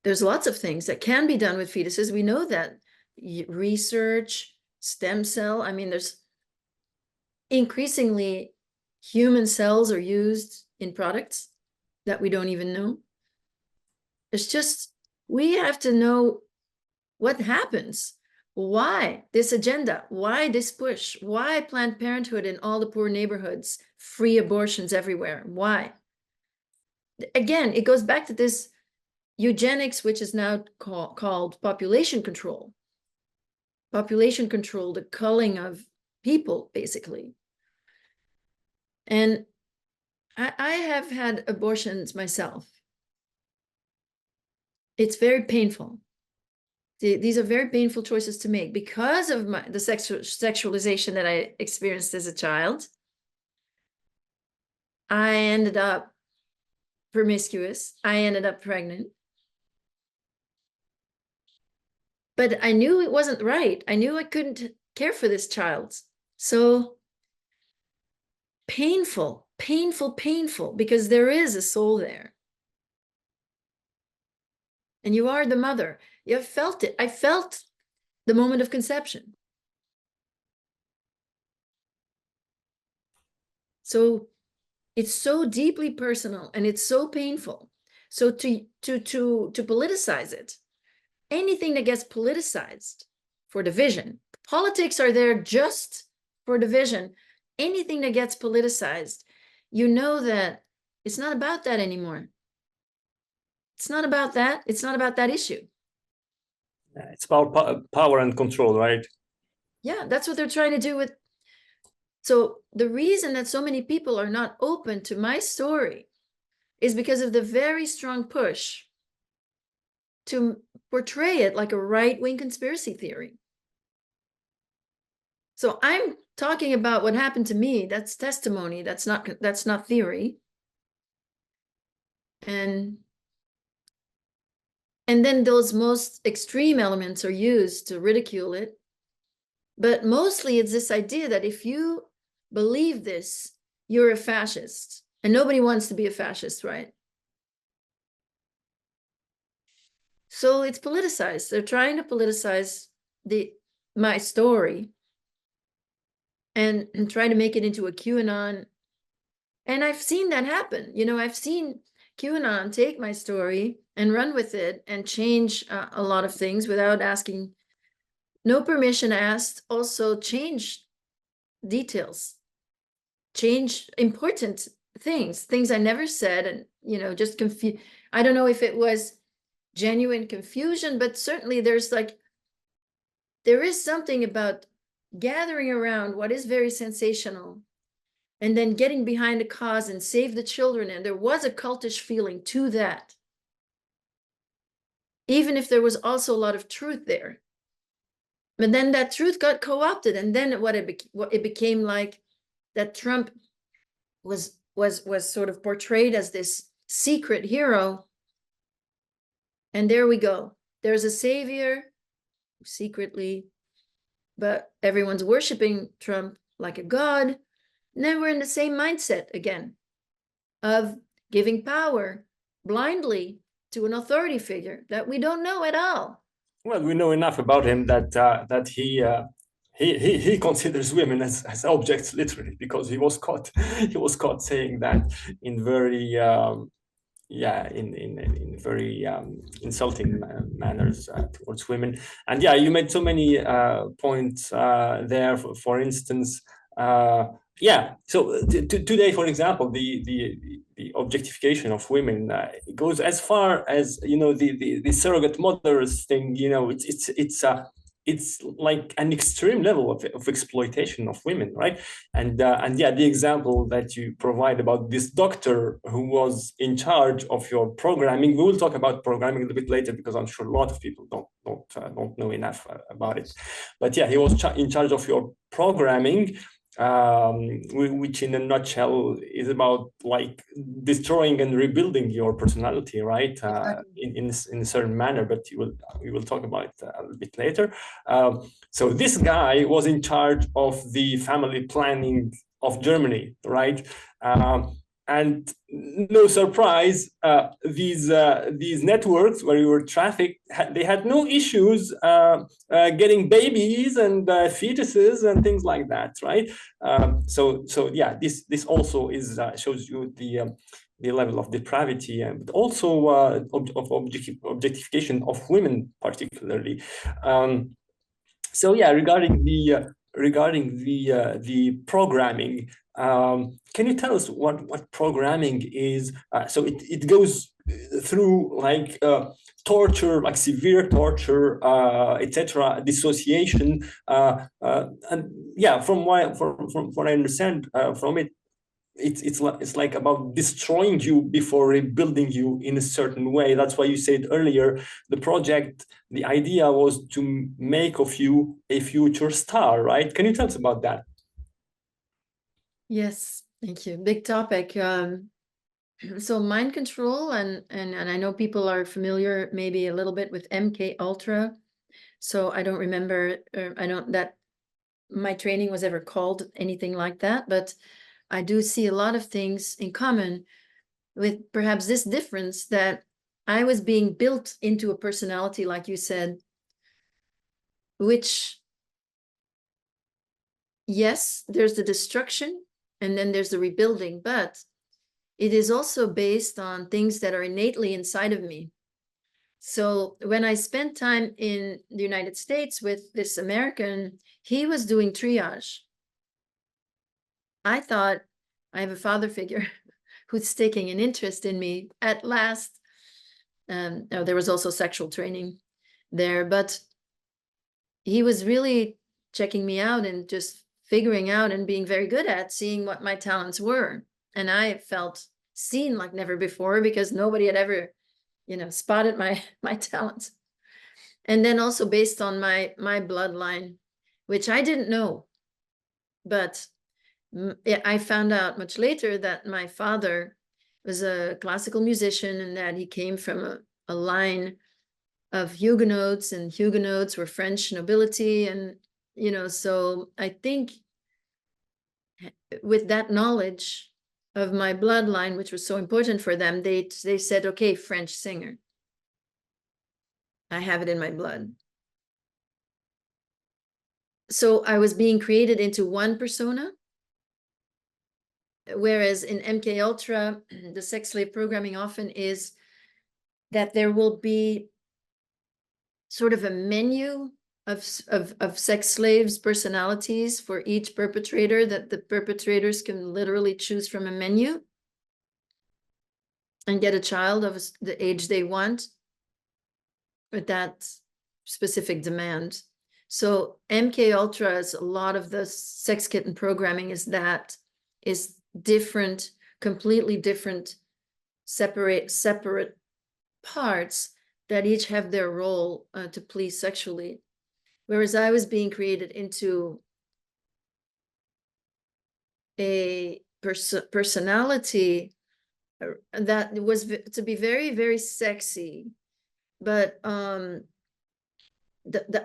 Speaker 1: there's lots of things that can be done with fetuses. We know that. Research, stem cell. I mean, there's increasingly human cells are used in products that we don't even know. It's just, we have to know what happens. Why this agenda? Why this push? Why Planned Parenthood in all the poor neighborhoods? Free abortions everywhere. Why? Again, it goes back to this eugenics, which is now called population control. Population control, the culling of people, basically. And I have had abortions myself. It's very painful. These are very painful choices to make because of the sexualization that I experienced as a child. I ended up promiscuous. I ended up pregnant. But I knew it wasn't right. I knew I couldn't care for this child. So painful, painful, painful, because there is a soul there. And you are the mother. You have felt it. I felt the moment of conception. So it's so deeply personal and it's so painful. So to politicize it, anything that gets politicized for division, politics are there just for division. Anything that gets politicized, that it's not about that anymore. It's not about that. It's not about that issue.
Speaker 2: It's about power and control, right?
Speaker 1: Yeah, that's what they're trying to do with. So the reason that so many people are not open to my story is because of the very strong push to portray it like a right-wing conspiracy theory. So I'm talking about what happened to me. That's testimony. That's not theory. And then those most extreme elements are used to ridicule it. But mostly it's this idea that if you believe this, you're a fascist. And nobody wants to be a fascist, right? So it's politicized. They're trying to politicize my story and try to make it into a QAnon. And I've seen that happen. I've seen QAnon take my story and run with it and change a lot of things without asking, no permission asked, also change details, change important things I never said, and, just confuse. I don't know if it was genuine confusion, but certainly there is something about gathering around what is very sensational and then getting behind a cause and save the children. And there was a cultish feeling to that, even if there was also a lot of truth there. But then that truth got co-opted, and then it became like that Trump was sort of portrayed as this secret hero. And there we go. There's a savior secretly, but everyone's worshiping Trump like a god. And then we're in the same mindset again of giving power blindly to an authority figure that we don't know at all.
Speaker 2: Well, we know enough about him that he considers women as objects, literally, because he was caught saying that in very yeah, in very insulting manners towards women. And yeah, you made so many points there. For instance, yeah. So today, for example, the objectification of women goes as far as, you know, the surrogate mothers thing. You know, it's like an extreme level of exploitation of women, right? And yeah, the example that you provide about this doctor who was in charge of your programming. We will talk about programming a little bit later, because I'm sure a lot of people don't know enough about it. But yeah, he was in charge of your programming, which in a nutshell is about like destroying and rebuilding your personality, right?
Speaker 1: Exactly.
Speaker 2: In a certain manner, but we will talk about it a little bit later. So this guy was in charge of the family planning of Germany, right? And no surprise, these networks where you were trafficked, they had no issues getting babies and fetuses and things like that, right? So yeah, this also is shows you the level of depravity, and also of objectification of women, particularly. So yeah, regarding the programming, can you tell us what programming is? So it goes through like torture, like severe torture, etc., dissociation, and yeah, from what I understand from it, it's like about destroying you before rebuilding you in a certain way. That's why you said earlier, the project, the idea was to make of you a future star, right? Can you tell us about that?
Speaker 1: Yes, thank you. Big topic. So mind control, and I know people are familiar maybe a little bit with MK Ultra. So I don't remember, I don't that my training was ever called anything like that, but I do see a lot of things in common, with perhaps this difference that I was being built into a personality, like you said, which, yes, there's the destruction and then there's the rebuilding, but it is also based on things that are innately inside of me. So when I spent time in the United States with this American, he was doing triage. I thought, I have a father figure who's taking an interest in me at last. No, there was also sexual training there, but he was really checking me out and just figuring out and being very good at seeing what my talents were. And I felt seen like never before, because nobody had ever, spotted my talents. And then also based on my bloodline, which I didn't know, but I found out much later that my father was a classical musician, and that he came from a line of Huguenots, and Huguenots were French nobility. And, so I think with that knowledge of my bloodline, which was so important for them, they said, okay, French singer. I have it in my blood. So I was being created into one persona, whereas in MK Ultra, the sex slave programming often is that there will be sort of a menu of sex slaves' personalities for each perpetrator, that the perpetrators can literally choose from a menu and get a child of the age they want with that specific demand. So MK Ultra's, a lot of the sex kitten programming is different, completely different, separate parts that each have their role to please sexually. Whereas I was being created into a personality that was to be very, very sexy. But the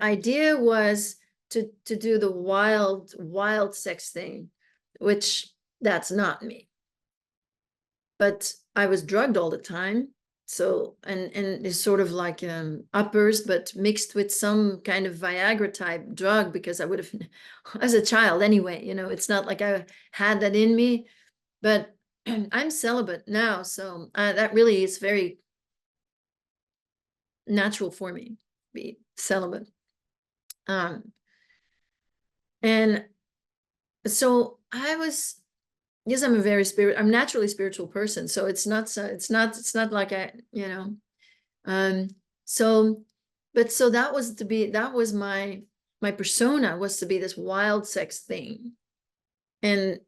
Speaker 1: idea was to do the wild sex thing, which that's not me. But I was drugged all the time. So, and it's sort of like uppers, but mixed with some kind of Viagra type drug, because I would have, as a child anyway, it's not like I had that in me. But I'm celibate now, so that really is very natural for me to be celibate. And so I was, yes, I'm naturally spiritual person. So it's not like so that was my persona, was to be this wild sex thing. And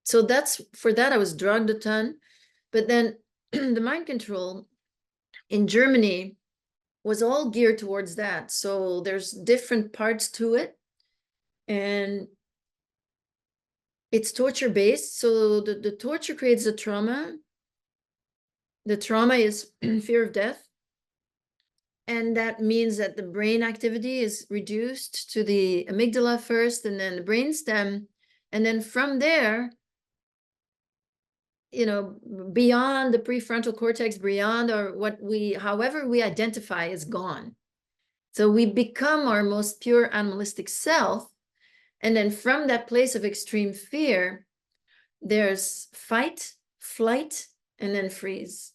Speaker 1: so for that I was drugged a ton. But then the mind control in Germany was all geared towards that. So there's different parts to it. And it's torture based. So the torture creates the trauma. The trauma is fear of death. And that means that the brain activity is reduced to the amygdala first, and then the brainstem. And then from there, beyond the prefrontal cortex, beyond however we identify, is gone. So we become our most pure animalistic self. And then from that place of extreme fear, there's fight, flight, and then freeze.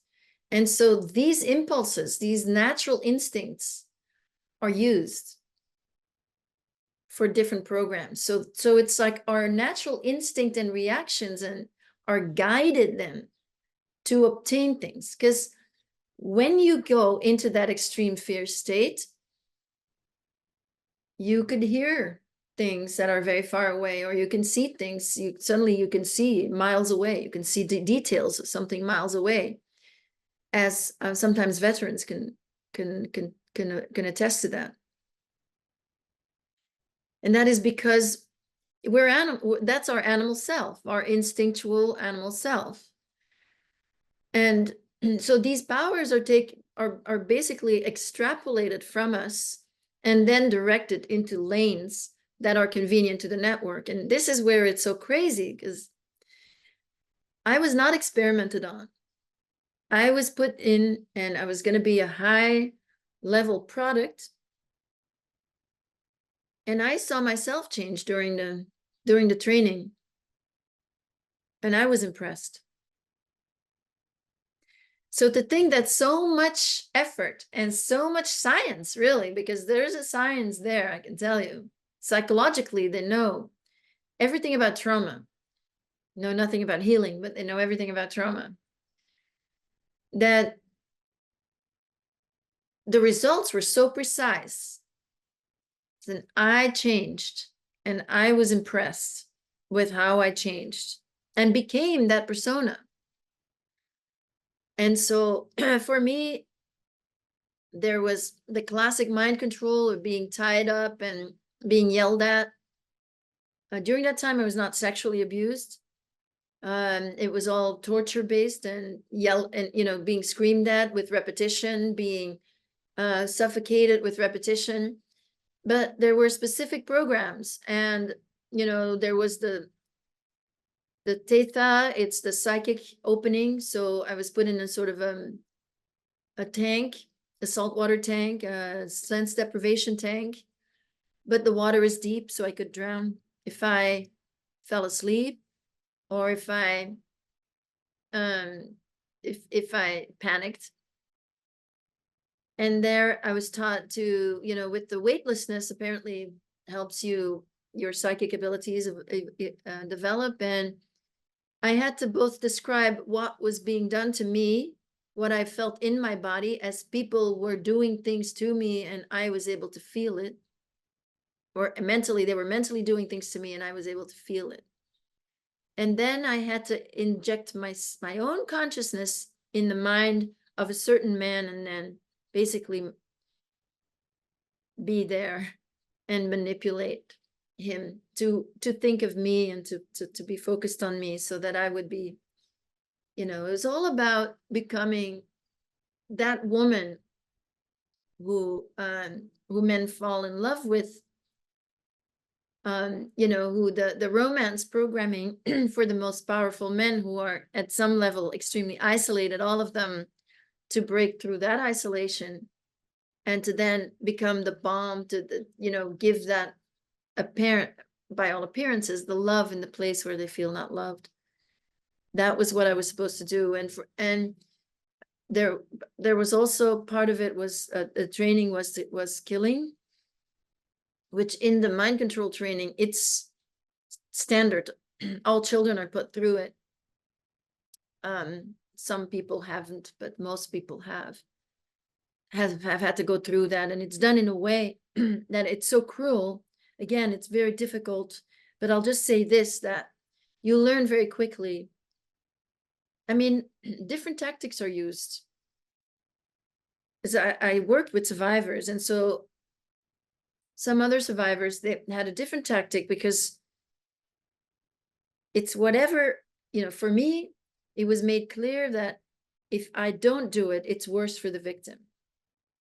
Speaker 1: And so these impulses, these natural instincts, are used for different programs. So it's like our natural instinct and reactions and are guided then to obtain things. Because when you go into that extreme fear state, you could hear things that are very far away, or you can see things suddenly you can see miles away. You can see the details of something miles away, as sometimes veterans can attest to that. And that is because that's our animal self, our instinctual animal self. And so these powers are basically extrapolated from us and then directed into lanes that are convenient to the network. And this is where it's so crazy, because I was not experimented on. I was put in, and I was going to be a high level product. And I saw myself change during the training. And I was impressed. So to think that so much effort and so much science, really, because there's a science there, I can tell you. Psychologically, they know everything about trauma. Know nothing about healing, but they know everything about trauma. That the results were so precise. Then I changed, and I was impressed with how I changed and became that persona. And so for me, there was the classic mind control of being tied up and being yelled at. During that time, I was not sexually abused. It was all torture based and being screamed at with repetition, being suffocated with repetition. But there were specific programs, and there was the theta, it's the psychic opening. So I was put in a sort of a tank, a saltwater tank, a sense deprivation tank, but the water is deep, so I could drown if I fell asleep, or if I panicked. And there I was taught to, with the weightlessness, apparently helps your psychic abilities develop. And I had to both describe what was being done to me, what I felt in my body as people were doing things to me, and I was able to feel it. Or mentally, they were mentally doing things to me, and I was able to feel it. And then I had to inject my own consciousness in the mind of a certain man, and then basically be there and manipulate him to think of me and to be focused on me, so that I would be, it was all about becoming that woman who men fall in love with, who the romance programming for the most powerful men, who are at some level extremely isolated, all of them, to break through that isolation and to then become the bomb to give that apparent, by all appearances, the love in the place where they feel not loved. that was what I was supposed to do. And there was also part of it was the training was killing, which in the mind control training, it's standard. All children are put through it. Some people haven't, but most people have had to go through that. And it's done in a way that it's so cruel. Again, it's very difficult, but I'll just say this, that you learn very quickly. I mean, different tactics are used. As I worked with survivors, and so some other survivors, they had a different tactic, because it's whatever, for me, it was made clear that if I don't do it, it's worse for the victim.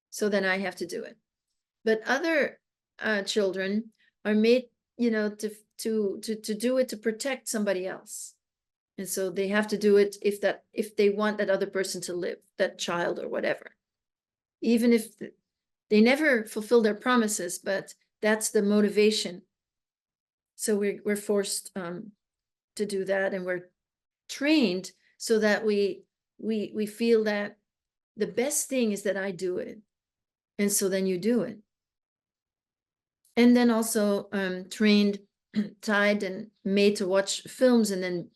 Speaker 1: So then I have to do it. But other children are made, to do it to protect somebody else. And so they have to do it if they want that other person to live, that child or whatever. Even if they never fulfill their promises, but that's the motivation. So we're forced to do that, and we're trained so that we feel that the best thing is that I do it, and so then you do it. And then also trained, tied, and made to watch films, and then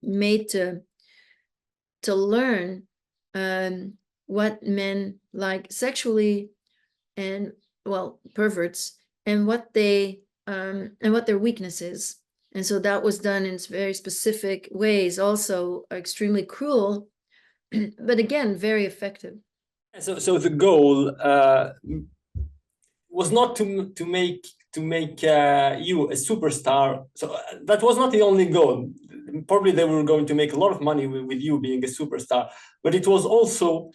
Speaker 1: made to learn what men like sexually, and perverts, and what their weakness is. And so that was done in very specific ways, also extremely cruel, but again, very effective.
Speaker 2: So the goal was not to make you a superstar. So that was not the only goal. Probably they were going to make a lot of money with you being a superstar, but it was also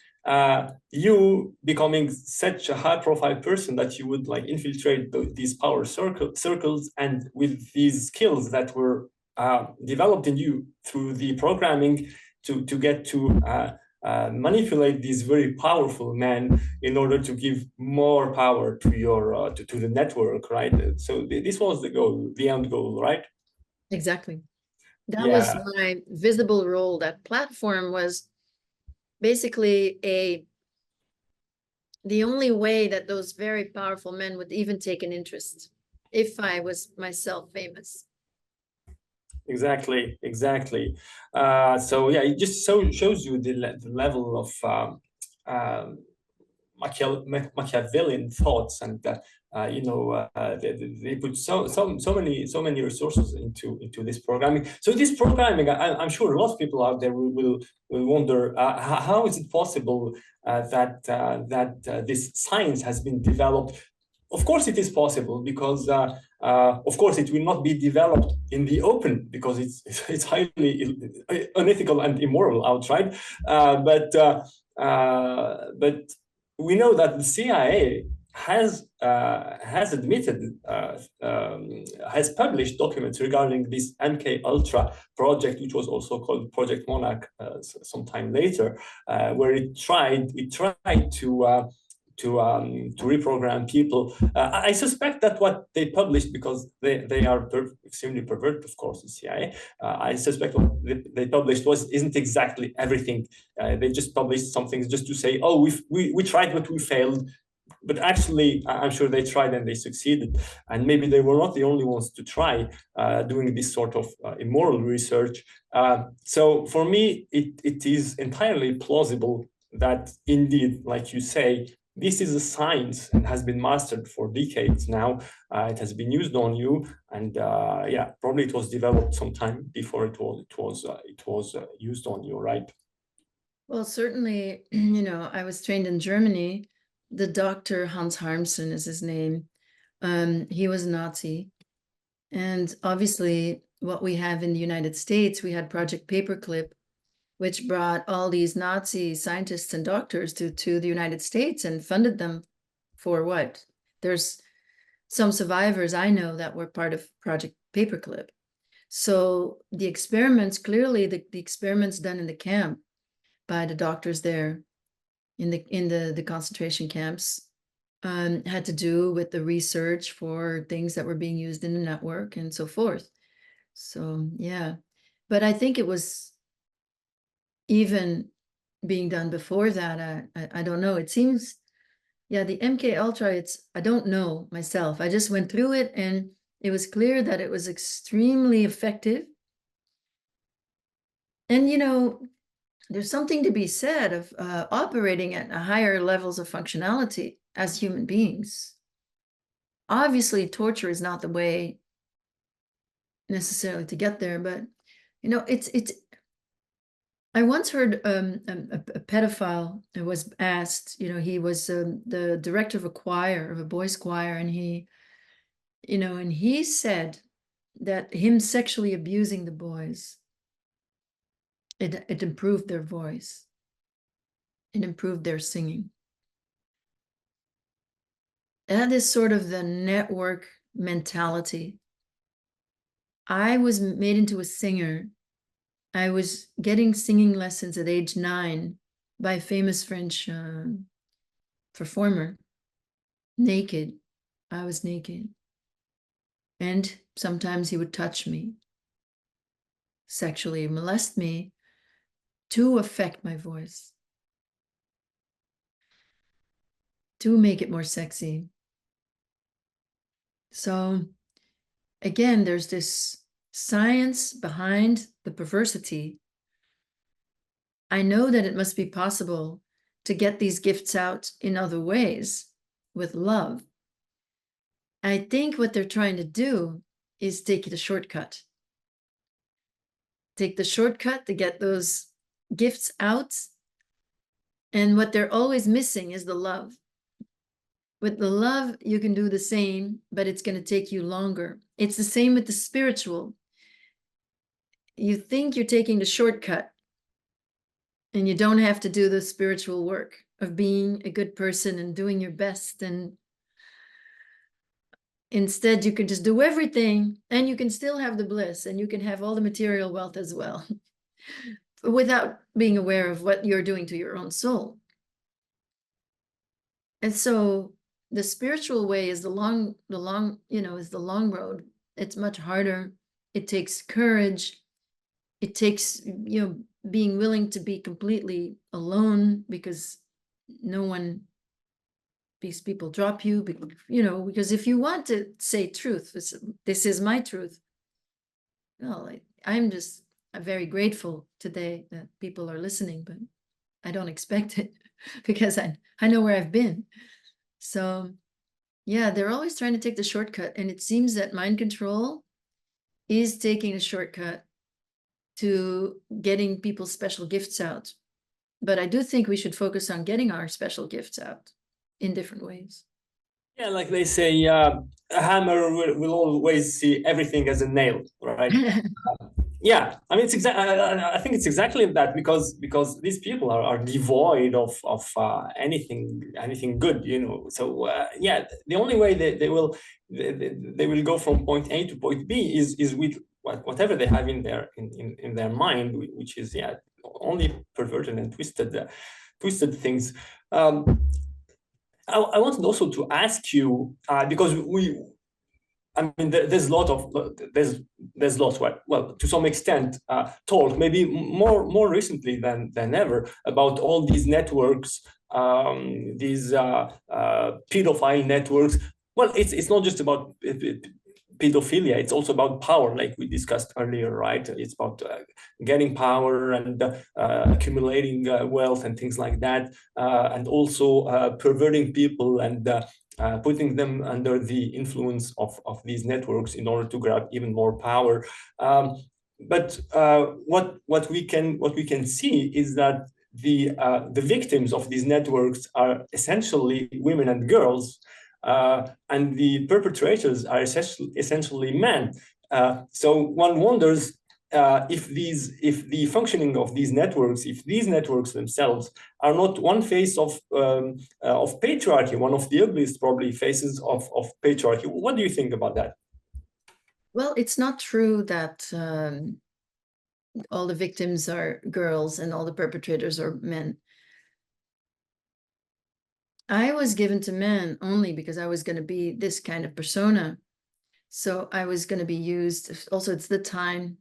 Speaker 2: you becoming such a high-profile person that you would like infiltrate these power circles, and with these skills that were developed in you through the programming to get to manipulate these very powerful men in order to give more power to your to the network, right? So this was the goal, the end goal, right?
Speaker 1: Exactly. That was
Speaker 2: Yeah,
Speaker 1: my visible role. That platform was basically the only way that those very powerful men would even take an interest, if I was myself famous.
Speaker 2: exactly. So yeah, it just shows you the level of Machiavellian thoughts, and they put so many resources into this programming. So this programming, I'm sure a lot of people out there will wonder how is it possible that this science has been developed. Of course, it is possible, because of course it will not be developed in the open, because it's highly unethical and immoral outright. But we know that the CIA has admitted, has published documents regarding this MK Ultra project, which was also called Project Monarch sometime later, where it tried to reprogram people. I suspect that what they published, because they are extremely perverted, of course, the CIA. I suspect what they published isn't exactly everything. They just published some things just to say, oh, we tried, but we failed. But actually, I'm sure they tried and they succeeded. And maybe they were not the only ones to try doing this sort of immoral research. So for me, it is entirely plausible that indeed, like you say, this is a science and has been mastered for decades now. It has been used on you, and yeah, probably it was developed sometime before it was used on you, right?
Speaker 1: Well, certainly, I was trained in Germany. The doctor Hans Harmsen is his name. He was a Nazi. And obviously, what we have in the United States, we had Project Paperclip, which brought all these Nazi scientists and doctors to the United States and funded them for what? There's some survivors I know that were part of Project Paperclip. So the experiments, clearly the experiments done in the camp by the doctors there in the concentration camps had to do with the research for things that were being used in the network and so forth. So yeah, but I think it was even being done before that. I don't know. It seems, yeah, the MK Ultra, I don't know myself. I just went through it and it was clear that it was extremely effective. And, there's something to be said of operating at higher levels of functionality as human beings. Obviously, torture is not the way necessarily to get there, but it's. I once heard a pedophile was asked. He was the director of a choir, of a boys' choir, and he said that him sexually abusing the boys, it improved their voice, it improved their singing. That is sort of the network mentality. I was made into a singer. I was getting singing lessons at age 9 by a famous French performer, naked. I was naked. And sometimes he would touch me, sexually molest me to affect my voice, to make it more sexy. So again, there's this science behind the perversity. I know that it must be possible to get these gifts out in other ways with love. I think what they're trying to do is take the shortcut. Take the shortcut to get those gifts out. And what they're always missing is the love. With the love, you can do the same, but it's going to take you longer. It's the same with the spiritual. You think you're taking the shortcut, and you don't have to do the spiritual work of being a good person and doing your best. And instead, you can just do everything, and you can still have the bliss, and you can have all the material wealth as well, without being aware of what you're doing to your own soul. And so the spiritual way is the long road. It's much harder. It takes courage. It takes, being willing to be completely alone, because these people drop you, because if you want to say truth, this is my truth. Well, I'm very grateful today that people are listening, but I don't expect it because I know where I've been. So yeah, they're always trying to take the shortcut. And it seems that mind control is taking a shortcut to getting people's special gifts out. But I do think we should focus on getting our special gifts out in different ways.
Speaker 2: Yeah, like they say, a hammer will always see everything as a nail, right? Yeah, I mean, I think it's exactly that, because these people are devoid of anything good, So yeah, the only way they will go from point A to point B is with whatever they have in their mind, which is only perverted and twisted things. I wanted also to ask you, because I mean, there's lots, well, to some extent, talk, maybe more recently than ever, about all these networks, these pedophile networks. Well, it's not just about pedophilia, it's also about power, like we discussed earlier, right? It's about getting power and accumulating wealth and things like that, and also perverting people and putting them under the influence of these networks in order to grab even more power. But what we can see is that the victims of these networks are essentially women and girls, and the perpetrators are essentially men. So one wonders if the functioning of these networks, if these networks themselves are not one face of patriarchy, one of the ugliest probably faces of patriarchy. What do you think about that?
Speaker 1: Well, it's not true that all the victims are girls and all the perpetrators are men. I was given to men only because I was going to be this kind of persona. So I was going to be used. Also, it's the time,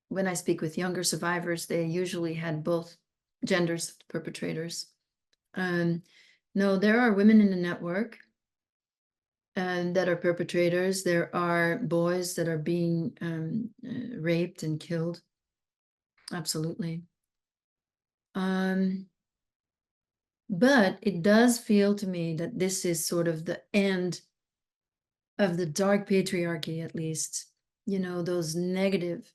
Speaker 1: when I speak with younger survivors, they usually had both genders of perpetrators. No, there are women in the network and that are perpetrators. There are boys that are being raped and killed. Absolutely. But it does feel to me that this is sort of the end of the dark patriarchy, at least. You know, those negative,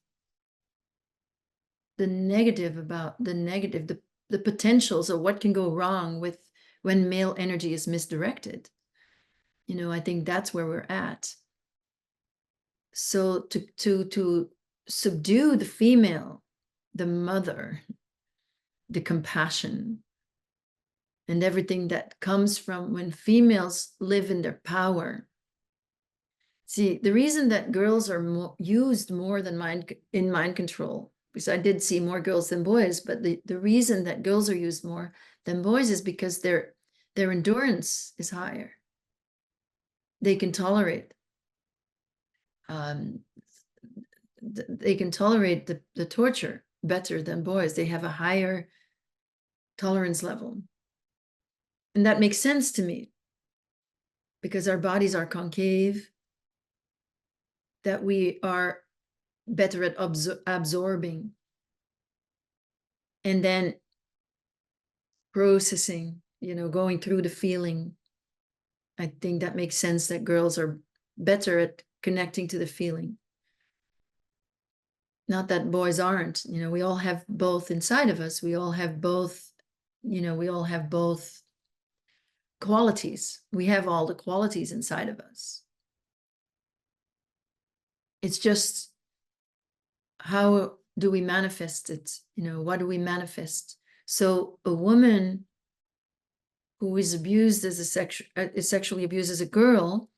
Speaker 1: the negative about the negative, the potentials of what can go wrong with when male energy is misdirected. You know, I think that's where we're at. So to subdue the female, the mother, the compassion, and everything that comes from when females live in their power. See, the reason that girls are used more than in mind control, because I did see more girls than boys, but the reason that girls are used more than boys is because their endurance is higher. They can tolerate they can tolerate the torture better than boys. They have a higher tolerance level. And that makes sense to me because our bodies are concave, that we are better at absorbing and then processing, you know, going through the feeling. I think that makes sense that girls are better at connecting to the feeling. Not that boys aren't, you know, we all have both inside of us. We all have both, you know, we all have both qualities. We have all the qualities inside of us. It's just, how do we manifest it? You know, what do we manifest? So a woman who is abused as is sexually abused as a girl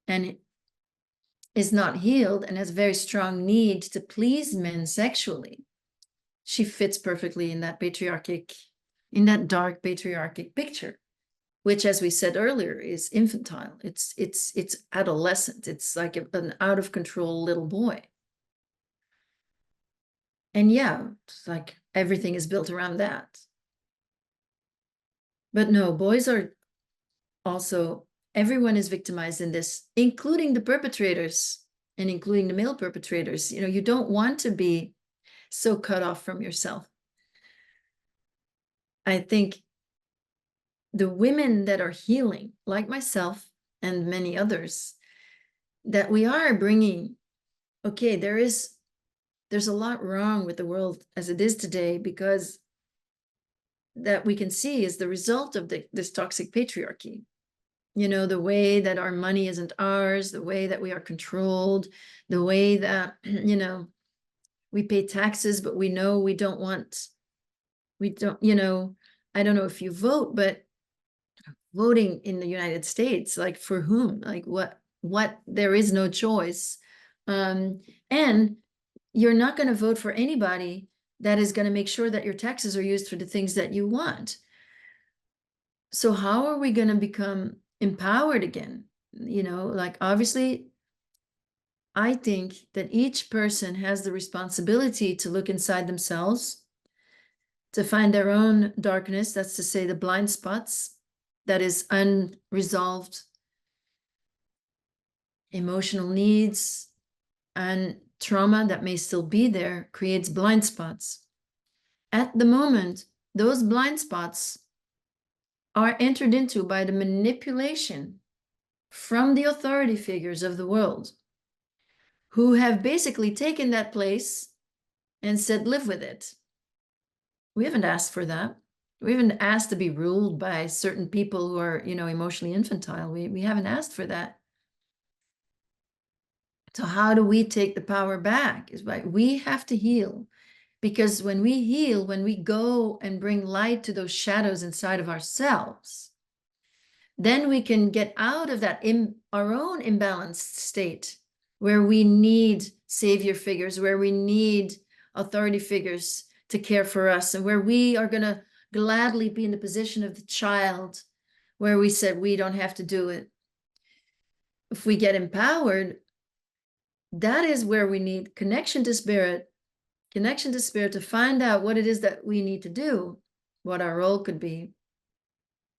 Speaker 1: and is not healed and has a very strong need to please men sexually, she fits perfectly in that dark patriarchic picture, which, as we said earlier, is infantile. It's adolescent. It's like an out of control little boy. And yeah, it's like everything is built around that. But no, boys are also, everyone is victimized in this, including the perpetrators and including the male perpetrators. You know, you don't want to be so cut off from yourself. I think the women that are healing, like myself and many others, that we are bringing, okay, there's a lot wrong with the world as it is today, because that we can see is the result of this toxic patriarchy. You know, the way that our money isn't ours, the way that we are controlled, the way that, you know, we pay taxes, but we know we don't, you know, I don't know if you vote, but voting in the United States, like for whom? Like what, there is no choice. And you're not going to vote for anybody that is going to make sure that your taxes are used for the things that you want. So how are we going to become empowered again? You know, like, obviously, I think that each person has the responsibility to look inside themselves, to find their own darkness, that's to say the blind spots, that is unresolved emotional needs and trauma that may still be there, creates blind spots. At the moment, those blind spots are entered into by the manipulation from the authority figures of the world, who have basically taken that place and said, live with it. We haven't asked for that. We haven't asked to be ruled by certain people who are, you know, emotionally infantile. We haven't asked for that. So how do we take the power back? Is by, we have to heal. Because when we heal, when we go and bring light to those shadows inside of ourselves, then we can get out of that our own imbalanced state where we need savior figures, where we need authority figures to care for us, and where we are going to gladly be in the position of the child, where we said we don't have to do it. If we get empowered, that is where we need connection to spirit, connection to spirit, to find out what it is that we need to do, what our role could be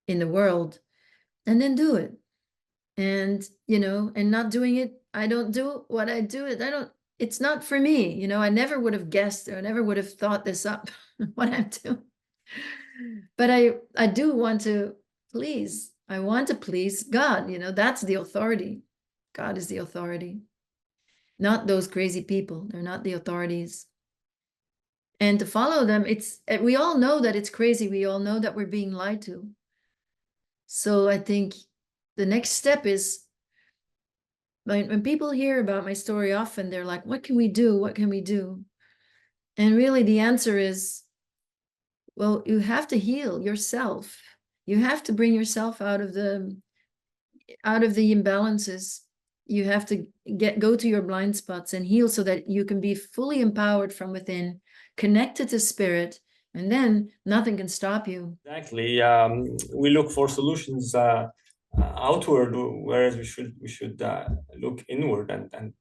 Speaker 1: in the world, and then do it. And, you know, and not doing it, I don't do what I do it. It's not for me. You know, I never would have guessed, or I never would have thought this up, what I'm doing. But I do want to please. I want to please God. You know, that's the authority. God is the authority, not those crazy people. They're not the authorities. And to follow them, we all know that it's crazy. We all know that we're being lied to. So I think the next step is, when people hear about my story, often they're like, what can we do? What can we do? And really the answer is, well, you have to heal yourself. You have to bring yourself out of the imbalances. You have to go to your blind spots and heal, so that you can be fully empowered from within, connected to spirit, and then nothing can stop you.
Speaker 2: Exactly. We look for solutions outward, whereas we should look inward and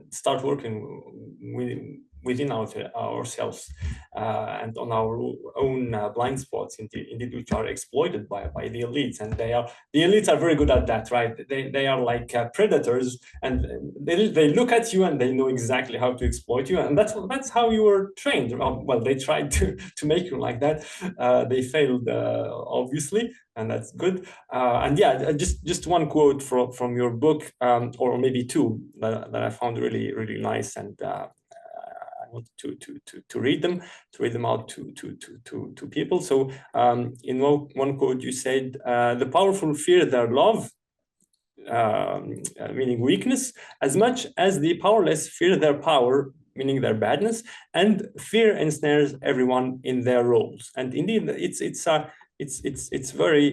Speaker 2: start working within ourselves and on our own blind spots, indeed, which are exploited by the elites. And the elites are very good at that, right? They are like predators, and they look at you and they know exactly how to exploit you, and that's how you were trained. Well, they tried to make you like that. They failed, obviously, and that's good. And yeah, just one quote from your book, or maybe two, that I found really, really nice, and I wanted to read them out to people. So in one quote, you said, "The powerful fear their love, meaning weakness, as much as the powerless fear their power, meaning their badness, and fear ensnares everyone in their roles." And indeed, it's very,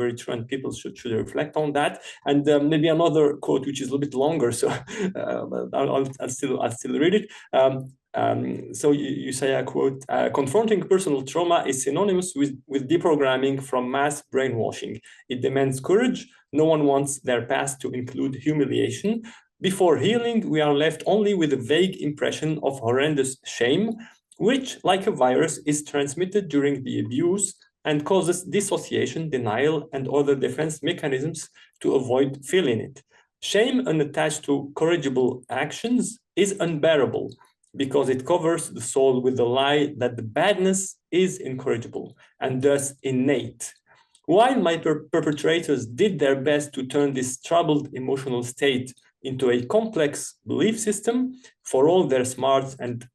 Speaker 2: very true, and people should reflect on that. And maybe another quote, which is a little bit longer, so I'll still read it. So you say, I quote, "Confronting personal trauma is synonymous with deprogramming from mass brainwashing. It demands courage. No one wants their past to include humiliation. Before healing, we are left only with a vague impression of horrendous shame, which, like a virus, is transmitted during the abuse and causes dissociation, denial, and other defense mechanisms to avoid feeling it. Shame unattached to corrigible actions is unbearable, because it covers the soul with the lie that the badness is incorrigible and thus innate. While my perpetrators did their best to turn this troubled emotional state into a complex belief system, for all their smarts and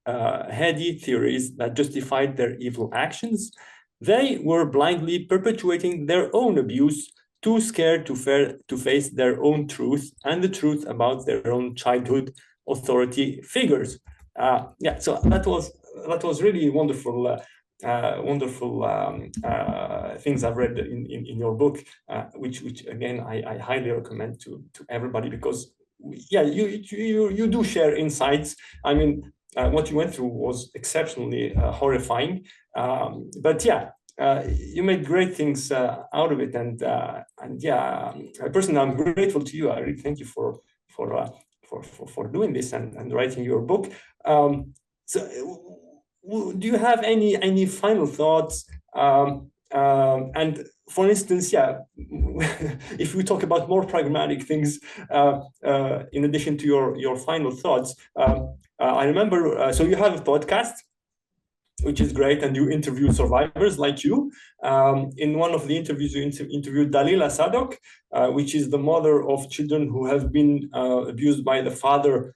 Speaker 2: heady theories that justified their evil actions, they were blindly perpetuating their own abuse, too scared to face their own truth and the truth about their own childhood authority figures." Yeah, so that was really wonderful. Wonderful things I've read in your book, which again I highly recommend to everybody, because yeah, you do share insights. I mean, what you went through was exceptionally horrifying, but yeah, you made great things out of it, and yeah, personally, I'm grateful to you. I really thank you for doing this and writing your book. So, do you have any final thoughts? And for instance, yeah, if we talk about more pragmatic things, in addition to your final thoughts, I remember, so you have a podcast, which is great, and you interview survivors like you. In one of the interviews, you interviewed Dalila Sadok, which is the mother of children who have been abused by the father.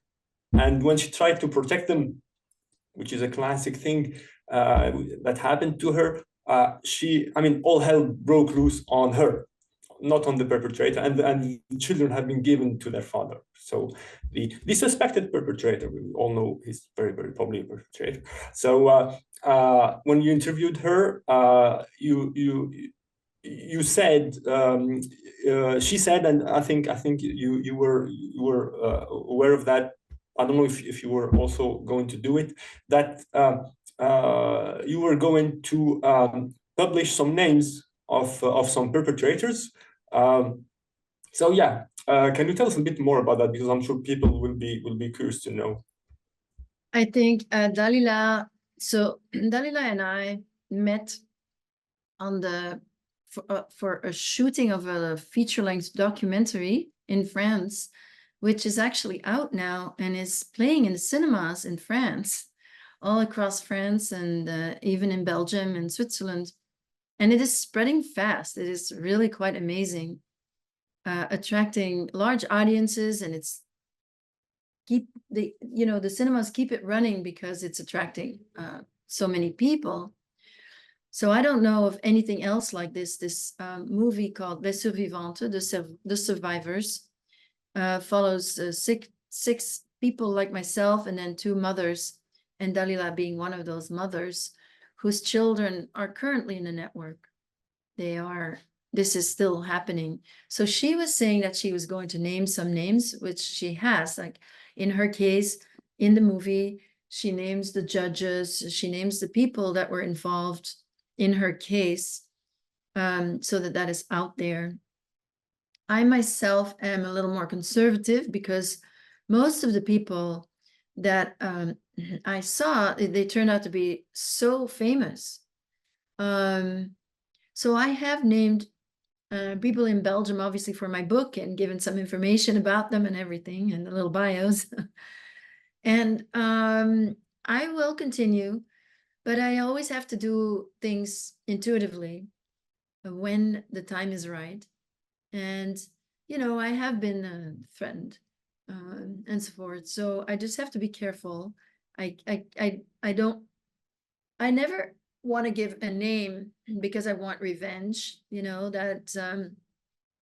Speaker 2: And when she tried to protect them, which is a classic thing that happened to her, all hell broke loose on her, not on the perpetrator, and the children have been given to their father. So the suspected perpetrator, we all know he's very, very probably a perpetrator. So when you interviewed her, you said, she said, and I think you were aware of that. I don't know if you were also going to do it, that you were going to publish some names of some perpetrators. So yeah, can you tell us a bit more about that? Because I'm sure people will be curious to know.
Speaker 1: I think Dalila, so Dalila and I met on the for a shooting of a feature-length documentary in France, which is actually out now and is playing in the cinemas in France, all across France, and even in Belgium and Switzerland. And it is spreading fast. It is really quite amazing, attracting large audiences, and it's the cinemas keep it running because it's attracting so many people. So I don't know of anything else like this movie called Les Survivantes, the Survivors, follows six people like myself, and then two mothers, and Dalila being one of those mothers whose children are currently in the network. This is still happening. So she was saying that she was going to name some names, which she has. Like in her case, in the movie, she names the judges, she names the people that were involved in her case, so that is out there. I myself am a little more conservative because most of the people that I saw, they turned out to be so famous. So I have named people in Belgium, obviously, for my book, and given some information about them and everything, and the little bios. And I will continue, but I always have to do things intuitively when the time is right. And, I have been threatened and so forth. So I just have to be careful. I never want to give a name because I want revenge, that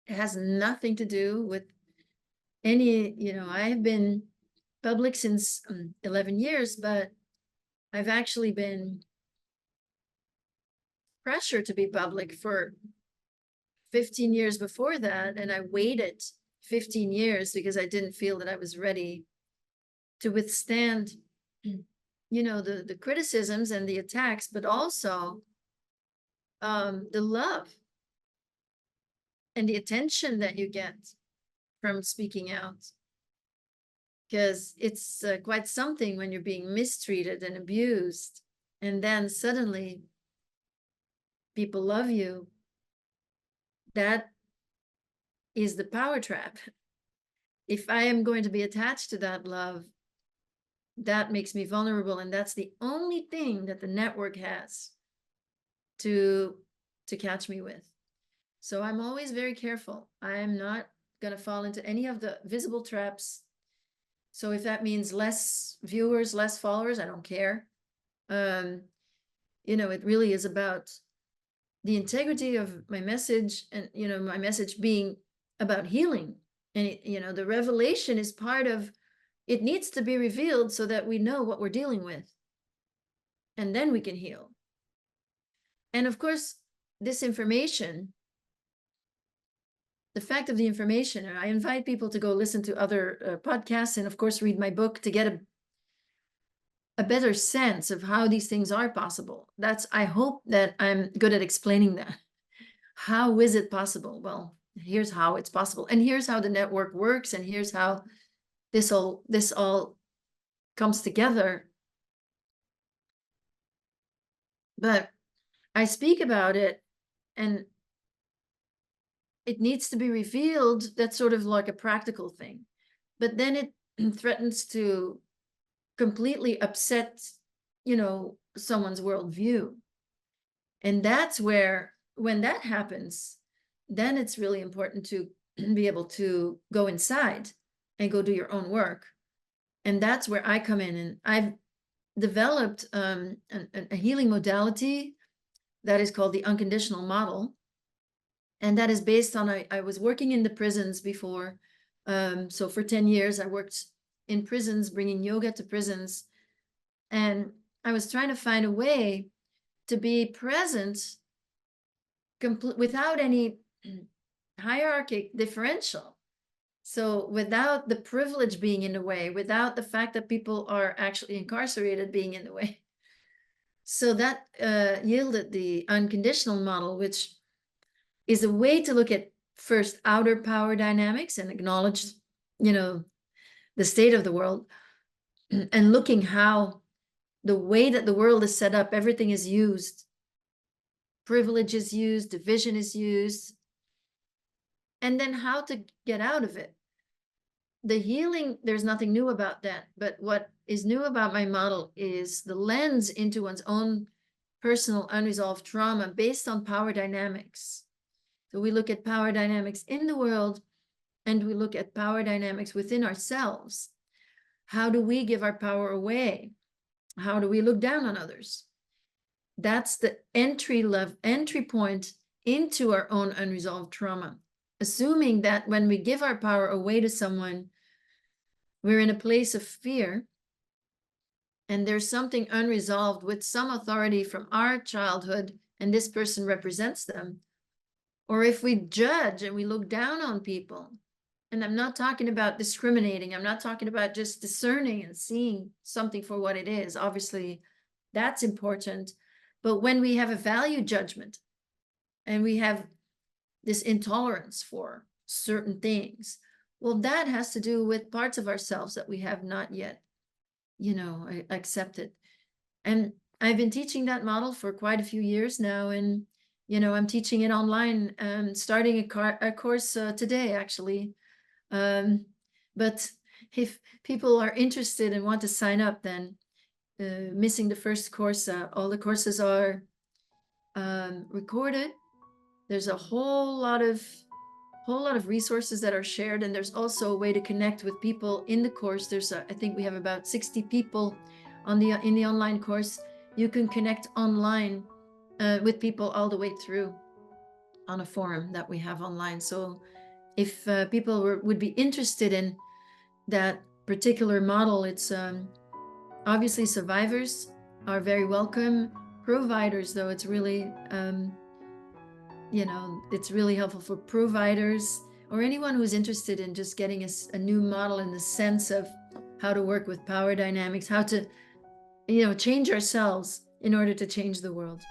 Speaker 1: it has nothing to do with any, I have been public since 11 years, but I've actually been pressured to be public for 15 years before that. And I waited 15 years because I didn't feel that I was ready to withstand, the criticisms and the attacks, but also the love and the attention that you get from speaking out. Because it's quite something when you're being mistreated and abused, and then suddenly people love you. That is the power trap. If I am going to be attached to that love, that makes me vulnerable, and that's the only thing that the network has to catch me with. So I'm always very careful. I am not going to fall into any of the visible traps. So if that means less viewers, less followers, I don't care. It really is about the integrity of my message, and, my message being about healing. And, the revelation is part of, it needs to be revealed so that we know what we're dealing with. And then we can heal. And of course, this information, the fact of the information, I invite people to go listen to other podcasts, and of course, read my book to get a better sense of how these things are possible. I hope that I'm good at explaining that. How is it possible? Well, here's how it's possible. And here's how the network works. And here's how this all comes together. But I speak about it, and it needs to be revealed. That's sort of like a practical thing. But then it threatens to completely upset, someone's worldview. And that's where, when that happens, then it's really important to be able to go inside and go do your own work. And that's where I come in. And I've developed a healing modality that is called the Unconditional Model. And that is based on, I was working in the prisons before. So for 10 years, I worked in prisons, bringing yoga to prisons. And I was trying to find a way to be present without any hierarchic differential. So without the privilege being in the way, without the fact that people are actually incarcerated being in the way. So that yielded the unconditional model, which is a way to look at first outer power dynamics and acknowledge, the state of the world. and looking how the way that the world is set up, everything is used. Privilege is used, division is used, and then how to get out of it. The healing, there's nothing new about that. But what is new about my model is the lens into one's own personal unresolved trauma based on power dynamics. So we look at power dynamics in the world, and we look at power dynamics within ourselves. How do we give our power away? How do we look down on others? That's the entry point into our own unresolved trauma. Assuming that when we give our power away to someone, we're in a place of fear, and there's something unresolved with some authority from our childhood, and this person represents them. Or if we judge and we look down on people, and I'm not talking about discriminating, I'm not talking about just discerning and seeing something for what it is. Obviously, that's important. But when we have a value judgment and we have this intolerance for certain things, well, that has to do with parts of ourselves that we have not yet, accepted. And I've been teaching that model for quite a few years now. And, I'm teaching it online and starting a course today, actually. But if people are interested and want to sign up, then missing the first course, all the courses are recorded. There's a whole lot of resources that are shared, and there's also a way to connect with people in the course. I think we have about 60 people in the online course. You can connect online with people all the way through on a forum that we have online. So if people would be interested in that particular model, it's obviously survivors are very welcome. Providers, though, it's really it's really helpful for providers or anyone who's interested in just getting a new model in the sense of how to work with power dynamics, how to change ourselves in order to change the world.